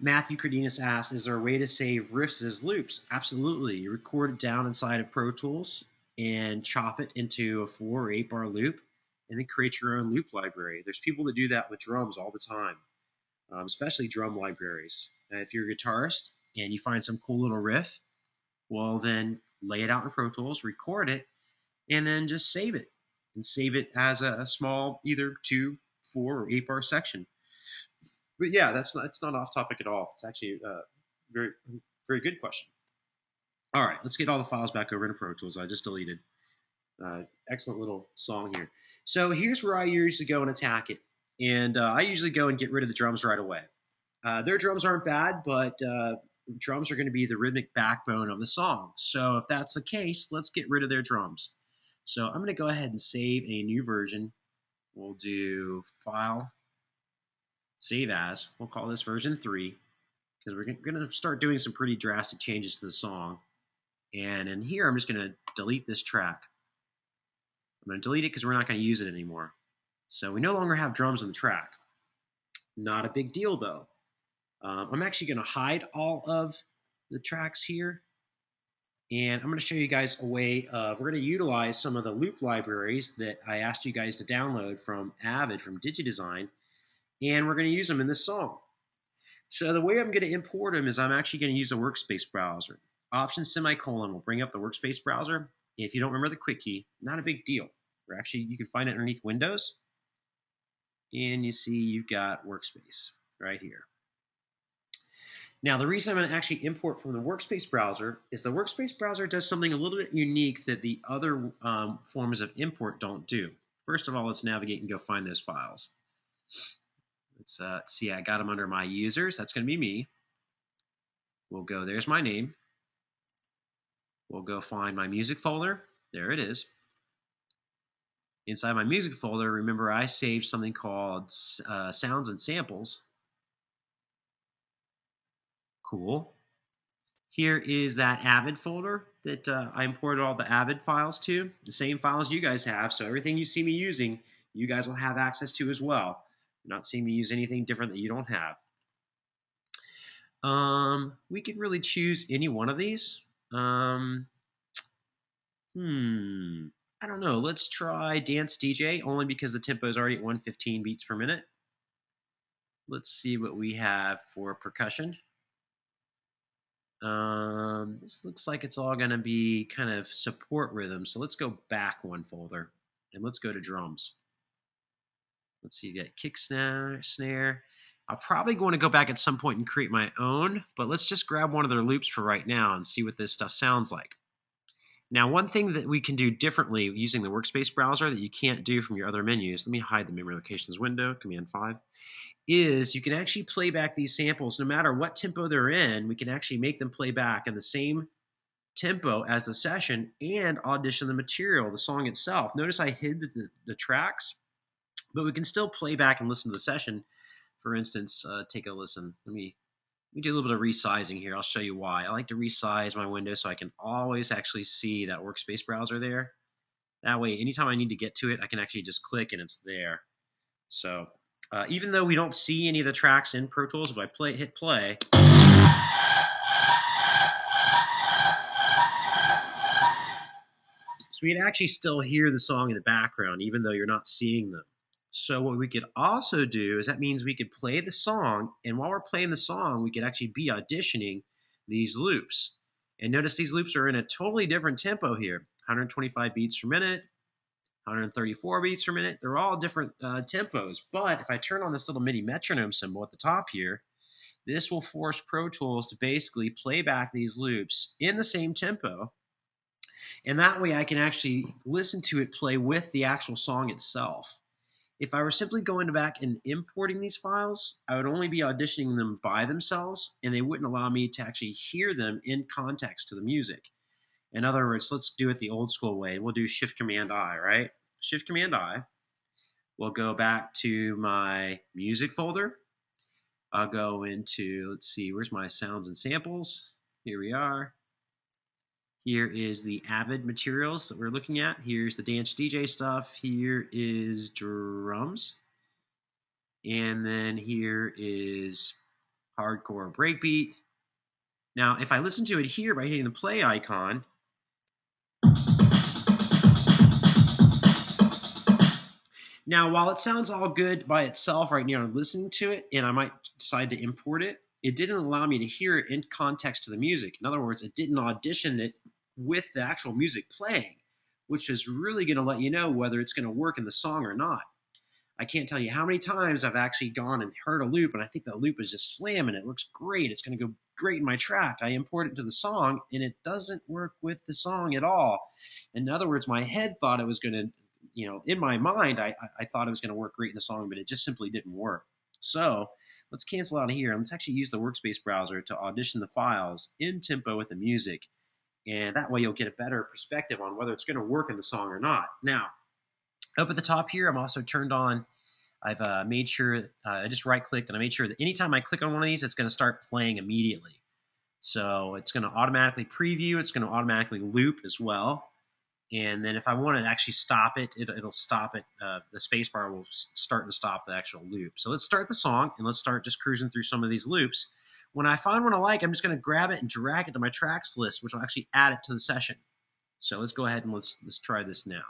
Matthew Cardenas asks, is there a way to save riffs as loops? Absolutely. You record it down inside of Pro Tools and chop it into a 4 or 8 bar loop, and then create your own loop library. There's people that do that with drums all the time, especially drum libraries. If you're a guitarist and you find some cool little riff, well, then lay it out in Pro Tools, record it, and then just save it. And save it as a small either 2, 4, or 8 bar section. But yeah, it's not off topic at all. It's actually a very good question. All right, let's get all the files back over into Pro Tools. I just deleted. Excellent little song here. So here's where I usually go and attack it. And I usually go and get rid of the drums right away. Their drums aren't bad, but drums are going to be the rhythmic backbone of the song. So if that's the case, let's get rid of their drums. So I'm going to go ahead and save a new version. We'll do File, Save As. We'll call this version 3 because we're going to start doing some pretty drastic changes to the song. And in here, I'm just going to delete this track. I'm going to delete it because we're not going to use it anymore. So we no longer have drums on the track. Not a big deal, though. I'm actually going to hide all of the tracks here. And I'm going to show you guys a way of, we're going to utilize some of the loop libraries that I asked you guys to download from Avid, from DigiDesign, and we're going to use them in this song. So the way I'm going to import them is I'm actually going to use a workspace browser. Option semicolon will bring up the workspace browser. If you don't remember the quick key, not a big deal. Or actually, you can find it underneath Windows. And you see you've got workspace right here. Now, the reason I'm going to actually import from the workspace browser is the workspace browser does something a little bit unique that the other forms of import don't do. First of all, let's navigate and go find those files. Let's see, I got them under my users. That's going to be me. We'll go, there's my name. We'll go find my music folder. There it is. Inside my music folder, remember I saved something called Sounds and Samples. Cool. Here is that Avid folder that I imported all the Avid files to. The same files you guys have, so everything you see me using, you guys will have access to as well. You're not seeing me use anything different that you don't have. We could really choose any one of these. I don't know. Let's try Dance DJ, only because the tempo is already at 115 beats per minute. Let's see what we have for percussion. This looks like it's all going to be kind of support rhythm. So let's go back one folder and let's go to drums. Let's see, you got kick, snare. I'll probably want to go back at some point and create my own, but let's just grab one of their loops for right now and see what this stuff sounds like. Now, one thing that we can do differently using the workspace browser that you can't do from your other menus, let me hide the memory locations window, Command 5, is you can actually play back these samples no matter what tempo they're in. We can actually make them play back in the same tempo as the session and audition the material, the song itself. Notice I hid the tracks, but we can still play back and listen to the session. For instance, take a listen. Let me do a little bit of resizing here. I'll show you why. I like to resize my window so I can always actually see that workspace browser there. That way, anytime I need to get to it, I can actually just click and it's there. So even though we don't see any of the tracks in Pro Tools, if I hit play, so we can actually still hear the song in the background, even though you're not seeing them. So what we could also do is that means we could play the song, and while we're playing the song, we could actually be auditioning these loops. And notice these loops are in a totally different tempo here, 125 beats per minute, 134 beats per minute. They're all different tempos. But if I turn on this little MIDI metronome symbol at the top here, this will force Pro Tools to basically play back these loops in the same tempo. And that way I can actually listen to it play with the actual song itself. If I were simply going back and importing these files, I would only be auditioning them by themselves, and they wouldn't allow me to actually hear them in context to the music. In other words, let's do it the old school way. We'll do Shift-Command-I, right? Shift-Command-I. We'll go back to my music folder. I'll go into, let's see, where's my sounds and samples? Here we are. Here is the Avid materials that we're looking at. Here's the dance DJ stuff. Here is drums. And then here is hardcore breakbeat. Now, if I listen to it here by hitting the play icon, now while it sounds all good by itself right now, I'm listening to it, and I might decide to import it, it didn't allow me to hear it in context to the music. In other words, it didn't audition it with the actual music playing, which is really going to let you know whether it's going to work in the song or not. I can't tell you how many times I've actually gone and heard a loop, and I think that loop is just slamming. It looks great. It's going to go great in my track. I import it to the song, and it doesn't work with the song at all. In other words, my head thought it was going to, in my mind, I thought it was going to work great in the song, but it just simply didn't work. So let's cancel out of here, and let's actually use the workspace browser to audition the files in tempo with the music. And that way you'll get a better perspective on whether it's going to work in the song or not. Now, up at the top here, I'm also turned on. I've made sure, I just right-clicked, and I made sure that anytime I click on one of these, it's going to start playing immediately. So it's going to automatically preview. It's going to automatically loop as well. And then if I want to actually stop it, it'll stop it. The spacebar will start and stop the actual loop. So let's start the song, and let's start just cruising through some of these loops. When I find one I like, I'm just going to grab it and drag it to my tracks list, which will actually add it to the session. So let's go ahead and let's try this now.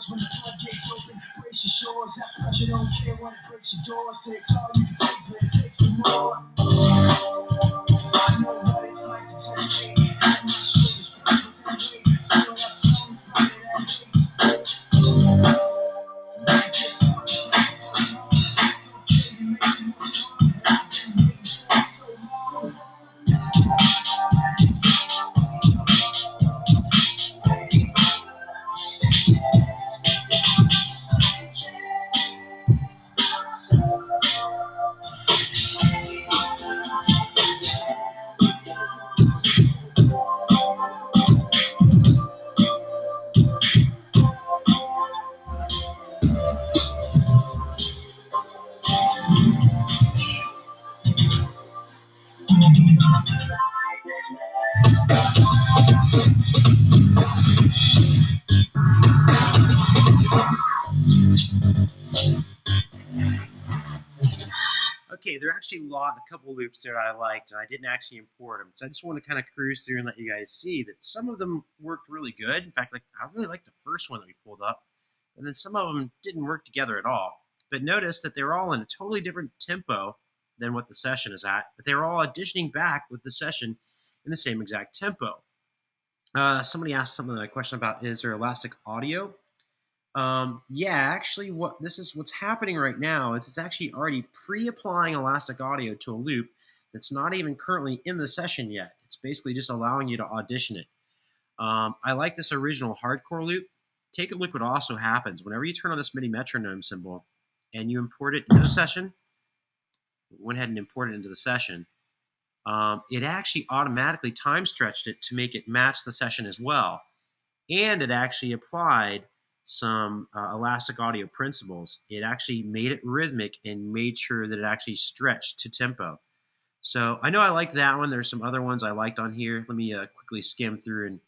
When the floodgates open, brace your shores. That pressure don't care when it breaks your door. Say it's all you can take, but it takes some more. 'Cause I know what it's like to take me. And my shoulders press within weight. Still that song's funny that hates. Man gets punched like a punch. Don't care, you make so much fun. I've been waiting for so long. Okay, there are actually a couple loops there I liked, and I didn't actually import them. So I just want to kind of cruise through and let you guys see that some of them worked really good. In fact, I really liked the first one that we pulled up, and then some of them didn't work together at all. But notice that they were all in a totally different tempo than what the session is at, but they were all auditioning back with the session in the same exact tempo. Somebody asked a question about, is there elastic audio? Yeah, actually, what's happening right now is it's actually already pre-applying elastic audio to a loop that's not even currently in the session yet. It's basically just allowing you to audition it. I like this original hardcore loop. Take a look what also happens whenever you turn on this MIDI metronome symbol and you import it into the session. Went ahead and imported it into the session. It actually automatically time stretched it to make it match the session as well. And it actually applied some elastic audio principles. It actually made it rhythmic and made sure that it actually stretched to tempo. So I know I liked that one. There's some other ones I liked on here. Let me quickly skim through and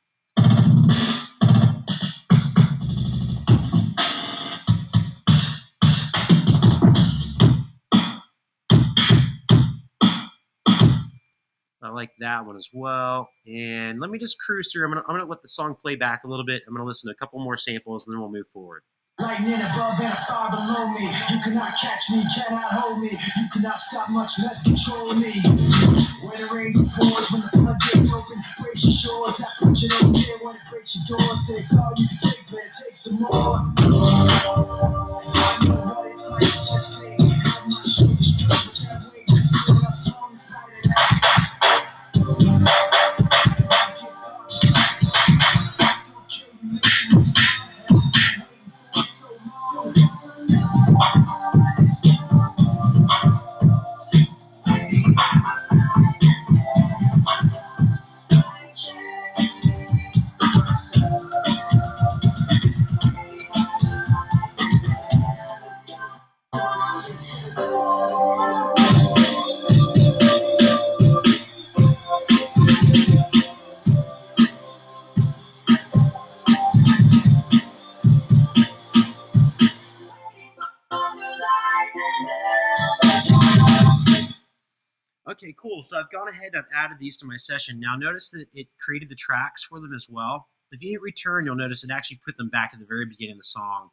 I like that one as well. And let me just cruise through. I'm gonna let the song play back a little bit. I'm gonna listen to a couple more samples, and then we'll move forward. Lightning above and a fire below me. You cannot catch me, cannot hold me. You cannot stop, much less control me. When it rains and pours, when the floodgates open, brace your shores. That put you don't care when it breaks your door. Say it's all you can take, but it takes some more. It's all you know what it's like to just fade. Have my shoulders filled with that weight. Still up strong in spite of that. Don't kill you, make you Okay, cool. So I've gone ahead and I've added these to my session. Now notice that it created the tracks for them as well. If you hit return, you'll notice it actually put them back at the very beginning of the song.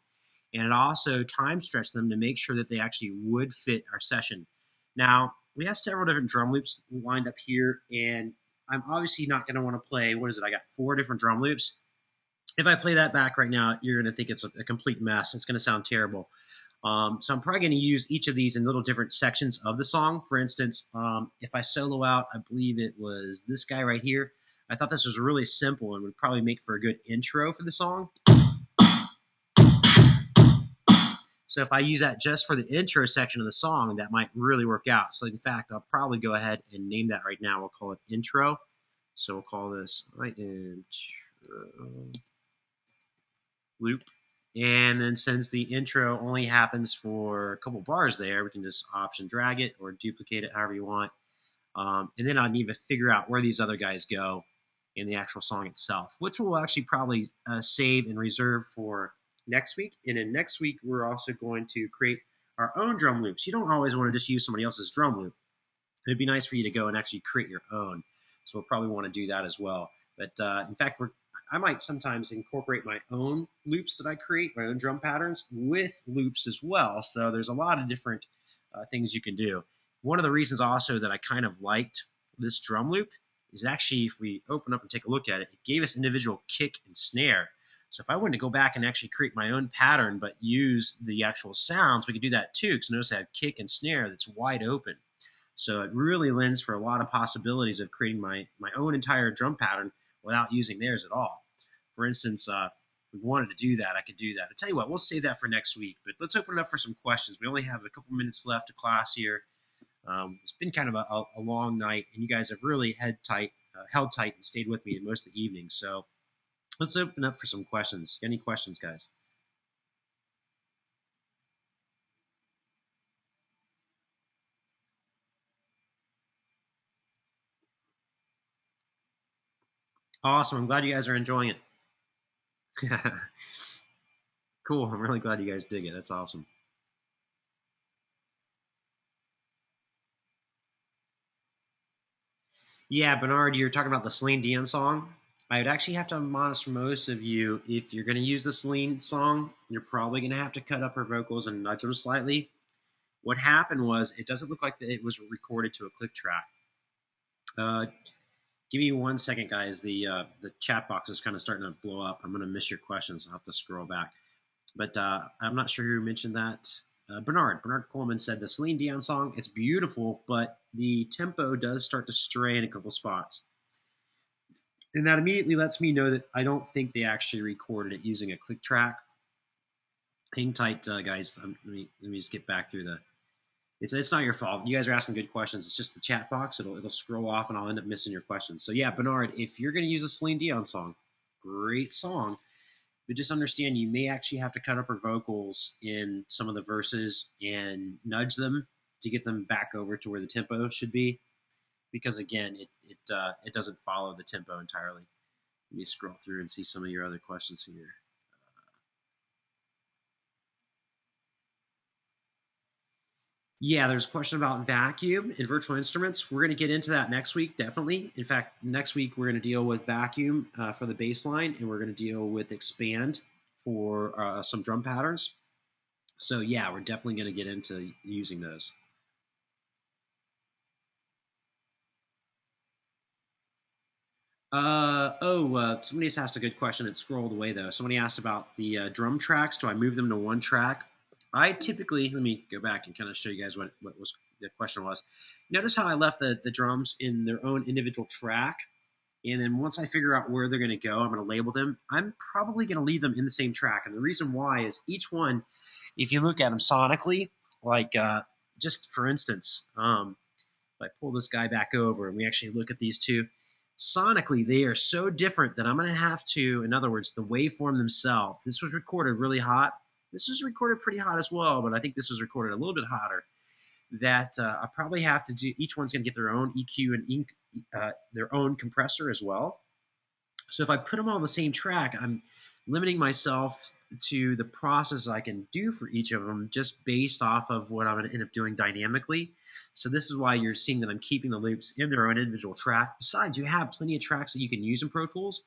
And it also time stretched them to make sure that they actually would fit our session. Now, we have several different drum loops lined up here, and I'm obviously not going to want to play, what is it? I got 4 different drum loops. If I play that back right now, you're going to think it's a complete mess. It's going to sound terrible. So I'm probably going to use each of these in little different sections of the song. For instance, if I solo out, I believe it was this guy right here. I thought this was really simple and would probably make for a good intro for the song. So if I use that just for the intro section of the song, that might really work out. So in fact, I'll probably go ahead and name that right now. We'll call it intro. So we'll call this intro loop. And then since the intro only happens for a couple bars there, we can just option drag it or duplicate it however you want. And then I'll need to figure out where these other guys go in the actual song itself, which we'll actually probably save and reserve for next week. And then next week, we're also going to create our own drum loops. You don't always want to just use somebody else's drum loop. It'd be nice for you to go and actually create your own. So we'll probably want to do that as well. But in fact, I might sometimes incorporate my own loops that I create, my own drum patterns with loops as well. So there's a lot of different things you can do. One of the reasons also that I kind of liked this drum loop is actually, if we open up and take a look at it, it gave us individual kick and snare. So if I wanted to go back and actually create my own pattern but use the actual sounds, we could do that too, because notice I have kick and snare that's wide open. So it really lends for a lot of possibilities of creating my own entire drum pattern without using theirs at all. For instance, if we wanted to do that, I could do that. I'll tell you what, we'll save that for next week, but let's open it up for some questions. We only have a couple minutes left of class here. It's been kind of a long night, and you guys have really held tight and stayed with me most of the evening. So let's open up for some questions. Any questions, guys? Awesome. I'm glad you guys are enjoying it. Cool. I'm really glad you guys dig it. That's awesome. Yeah, Bernard, you're talking about the Celine Dion song. I would actually have to admonish most of you, if you're going to use the Celine song, you're probably going to have to cut up her vocals and nudge them slightly. What happened was it doesn't look like it was recorded to a click track. Uh, Give me 1 second, guys. The chat box is kind of starting to blow up. I'm going to miss your questions. I'll have to scroll back. But I'm not sure who mentioned that. Bernard Coleman said the Celine Dion song, it's beautiful, but the tempo does start to stray in a couple spots. And that immediately lets me know that I don't think they actually recorded it using a click track. Hang tight, guys. Let me just get back through the. It's not your fault. You guys are asking good questions. It's just the chat box. It'll scroll off, and I'll end up missing your questions. So yeah, Bernard, if you're going to use a Celine Dion song, great song, but just understand you may actually have to cut up her vocals in some of the verses and nudge them to get them back over to where the tempo should be, because again, it doesn't follow the tempo entirely. Let me scroll through and see some of your other questions here. Yeah, there's a question about vacuum and virtual instruments. We're going to get into that next week, definitely. In fact, next week we're going to deal with vacuum for the bass line, and we're going to deal with expand for some drum patterns. So yeah, we're definitely going to get into using those. Somebody just asked a good question. It scrolled away though. Somebody asked about the drum tracks. Do I move them to one track? I typically, let me go back and kind of show you guys what was the question was. Notice how I left the drums in their own individual track. And then once I figure out where they're going to go, I'm going to label them. I'm probably going to leave them in the same track. And the reason why is each one, if you look at them sonically, like just for instance, if I pull this guy back over and we actually look at these two, sonically they are so different that I'm going to have to, in other words, the waveform themselves. This was recorded really hot. This was recorded pretty hot as well, but I think this was recorded a little bit hotter. That I probably have to do. Each one's going to get their own EQ and their own compressor as well. So if I put them all on the same track, I'm limiting myself to the process I can do for each of them just based off of what I'm going to end up doing dynamically. So this is why you're seeing that I'm keeping the loops in their own individual track. Besides, you have plenty of tracks that you can use in Pro Tools.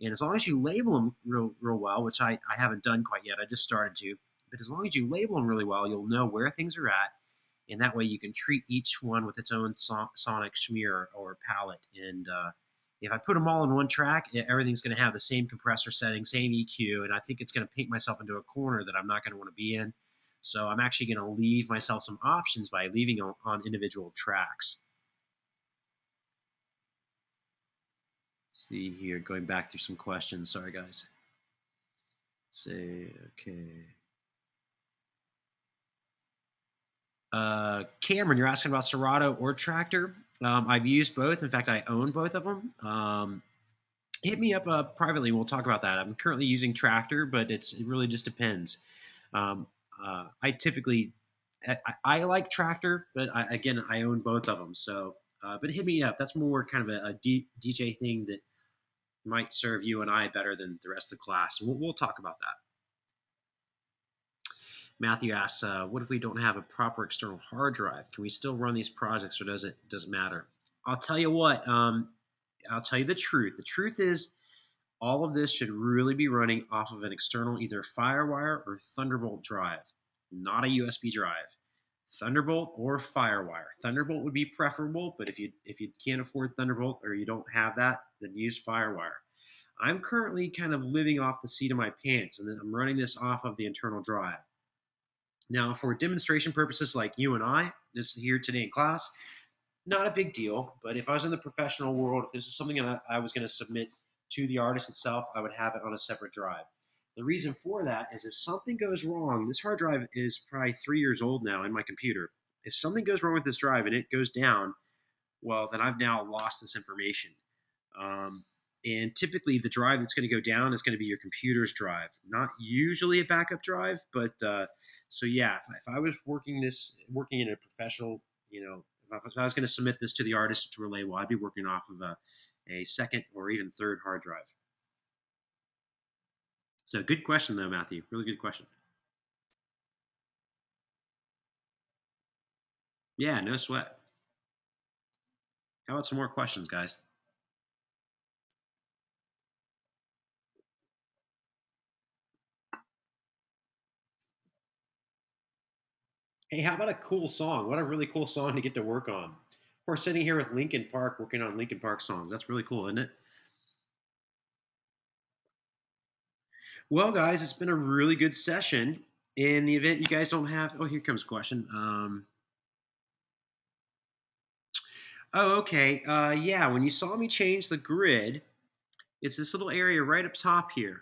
And as long as you label them real well, which I haven't done quite yet, I just started to. But as long as you label them really well, you'll know where things are at. And that way you can treat each one with its own sonic smear or palette. And if I put them all in one track, everything's going to have the same compressor setting, same EQ, and I think it's going to paint myself into a corner that I'm not going to want to be in. So I'm actually going to leave myself some options by leaving on individual tracks. Let's see here, going back through some questions. Sorry, guys. Say, okay. Cameron, you're asking about Serato or Tractor. I've used both. In fact, I own both of them. Hit me up privately. We'll talk about that. I'm currently using Tractor, but it really just depends. I typically I like Tractor, but again, I own both of them. So, but hit me up. That's more kind of a DJ thing that might serve you and I better than the rest of the class. We'll talk about that. Matthew asks, "What if we don't have a proper external hard drive? Can we still run these projects, or does it matter?" I'll tell you what. I'll tell you the truth. The truth is, all of this should really be running off of an external, either FireWire or Thunderbolt drive, not a USB drive. Thunderbolt or FireWire. Thunderbolt would be preferable, but if you can't afford Thunderbolt or you don't have that, then use FireWire. I'm currently kind of living off the seat of my pants, and then I'm running this off of the internal drive. Now, for demonstration purposes like you and I, just here today in class, not a big deal. But if I was in the professional world, if this is something that I was going to submit to the artist itself, I would have it on a separate drive. The reason for that is if something goes wrong, this hard drive is probably 3 years old now in my computer. If something goes wrong with this drive and it goes down, well, then I've now lost this information. Um, and typically, the drive that's going to go down is going to be your computer's drive, not usually a backup drive. But so yeah, if I was working in a professional, if I was going to submit this to the artist to relay, well, I'd be working off of a second or even third hard drive. So good question though, Matthew. Really good question. Yeah, no sweat. How about some more questions, guys? Hey, how about a cool song? What a really cool song to get to work on. We're sitting here with Linkin Park working on Linkin Park songs. That's really cool, isn't it? Well, guys, it's been a really good session. In the event you guys don't have, oh, here comes a question. Oh, okay. Yeah, when you saw me change the grid, it's this little area right up top here.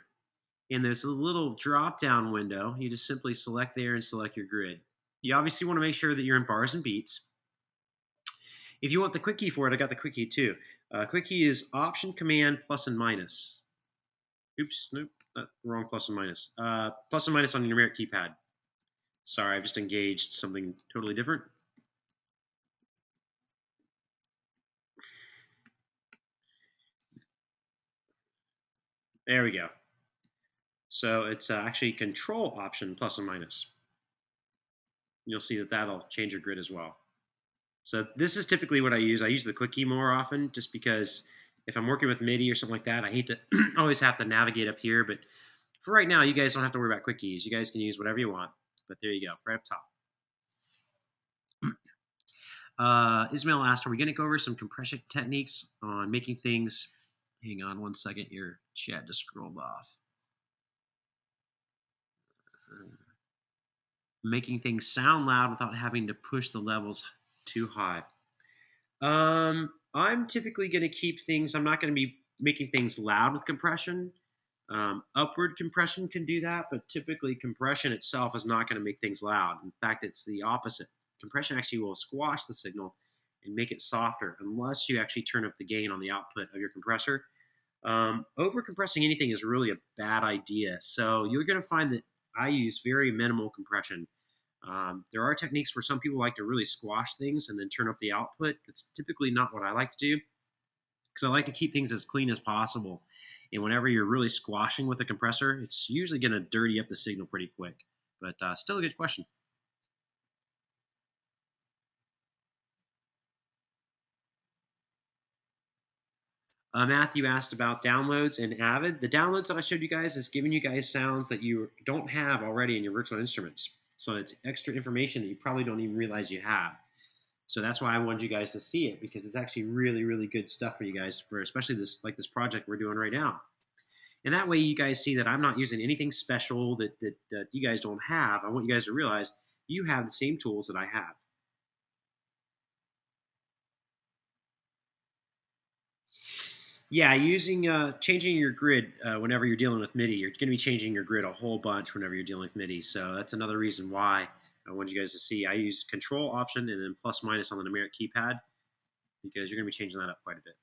And there's a little drop down window. You just simply select there and select your grid. You obviously want to make sure that you're in bars and beats. If you want the quick key for it, I got the quick key too. Quick key is Option Command plus and minus. Oops, nope, wrong plus and minus. Plus and minus on your numeric keypad. Sorry, I've just engaged something totally different. There we go. So it's actually Control Option plus and minus. You'll see that that'll change your grid as well. So this is typically what I use. I use the quick key more often just because if I'm working with MIDI or something like that, I hate to always have to navigate up here. But for right now, you guys don't have to worry about quick keys. You guys can use whatever you want. But there you go, right up top. Ismail asked, are we going to go over some compression techniques on making things... Hang on one second, your chat just scrolled off. Making things sound loud without having to push the levels too high. I'm typically going to keep things, I'm not going to be making things loud with compression. Upward compression can do that, but typically compression itself is not going to make things loud. In fact, it's the opposite. Compression actually will squash the signal and make it softer unless you actually turn up the gain on the output of your compressor. Over compressing anything is really a bad idea. So you're going to find that I use very minimal compression. There are techniques where some people like to really squash things and then turn up the output. It's typically not what I like to do because I like to keep things as clean as possible. And whenever you're really squashing with a compressor, it's usually going to dirty up the signal pretty quick. But still a good question. Matthew asked about downloads in Avid. The downloads that I showed you guys is giving you guys sounds that you don't have already in your virtual instruments. So it's extra information that you probably don't even realize you have. So that's why I wanted you guys to see it, because it's actually really, really good stuff for you guys, for especially this project we're doing right now. And that way you guys see that I'm not using anything special that you guys don't have. I want you guys to realize you have the same tools that I have. Yeah, changing your grid whenever you're dealing with MIDI, you're going to be changing your grid a whole bunch whenever you're dealing with MIDI. So that's another reason why I want you guys to see. I use Control Option and then plus minus on the numeric keypad because you're going to be changing that up quite a bit.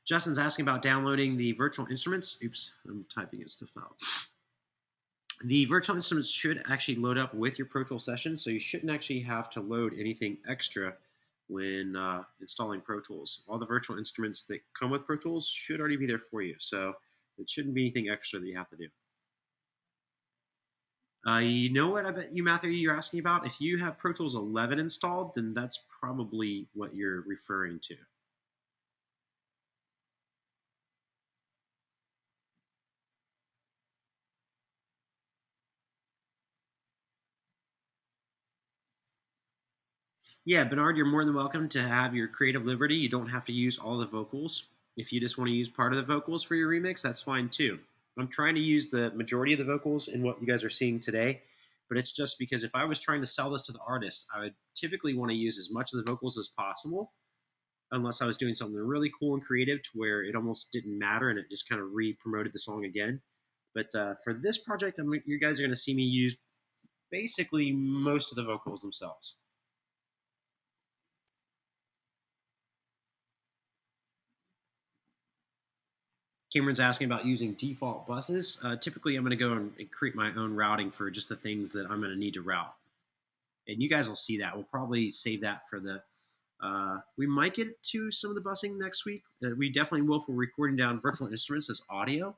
Justin's asking about downloading the virtual instruments. Oops, I'm typing in stuff out. The virtual instruments should actually load up with your Pro Tools session, so you shouldn't actually have to load anything extra when installing Pro Tools. All the virtual instruments that come with Pro Tools should already be there for you, so it shouldn't be anything extra that you have to do. You know what I bet you, Matthew, you're asking about? If you have Pro Tools 11 installed, then that's probably what you're referring to. Yeah, Bernard, you're more than welcome to have your creative liberty. You don't have to use all the vocals. If you just want to use part of the vocals for your remix, that's fine too. I'm trying to use the majority of the vocals in what you guys are seeing today, but it's just because if I was trying to sell this to the artist, I would typically want to use as much of the vocals as possible, unless I was doing something really cool and creative to where it almost didn't matter and it just kind of re-promoted the song again. But for this project, you guys are going to see me use basically most of the vocals themselves. Cameron's asking about using default buses. Typically, I'm going to go and create my own routing for just the things that I'm going to need to route. And you guys will see that. We'll probably save that for the... we might get to some of the busing next week. We definitely will for recording down virtual instruments as audio.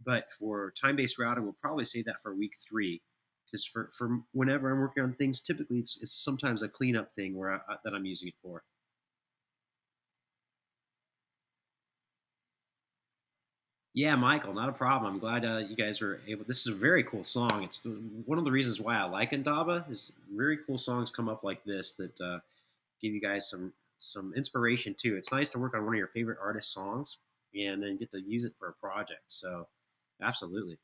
But for time-based routing, we'll probably save that for week 3. because for whenever I'm working on things, typically it's sometimes a cleanup thing that I'm using it for. Yeah, Michael, not a problem. I'm glad you guys were able. This is a very cool song. It's one of the reasons why I like Indaba is very cool songs come up like this that give you guys some inspiration too. It's nice to work on one of your favorite artist songs and then get to use it for a project. So, absolutely.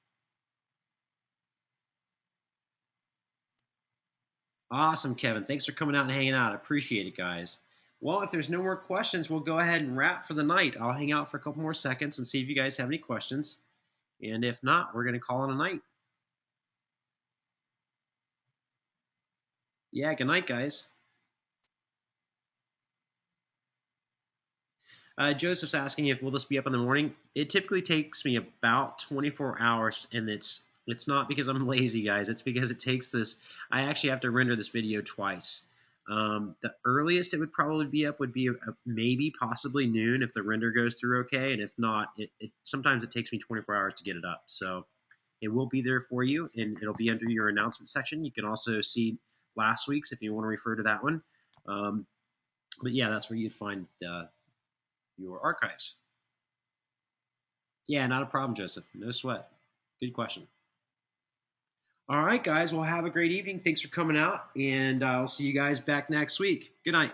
Awesome, Kevin. Thanks for coming out and hanging out. I appreciate it, guys. Well, if there's no more questions, we'll go ahead and wrap for the night. I'll hang out for a couple more seconds and see if you guys have any questions. And if not, we're going to call it a night. Yeah, good night, guys. Joseph's asking if will this be up in the morning. It typically takes me about 24 hours, and it's not because I'm lazy, guys. It's because it takes this. I actually have to render this video twice. The earliest it would probably be up would be maybe possibly noon if the render goes through okay, and if not, sometimes it takes me 24 hours to get it up. So it will be there for you, and it'll be under your announcement section. You can also see last week's if you want to refer to that one. But yeah, that's where you'd find your archives. Yeah, not a problem, Joseph. No sweat. Good question. All right, guys. Well, have a great evening. Thanks for coming out, and I'll see you guys back next week. Good night.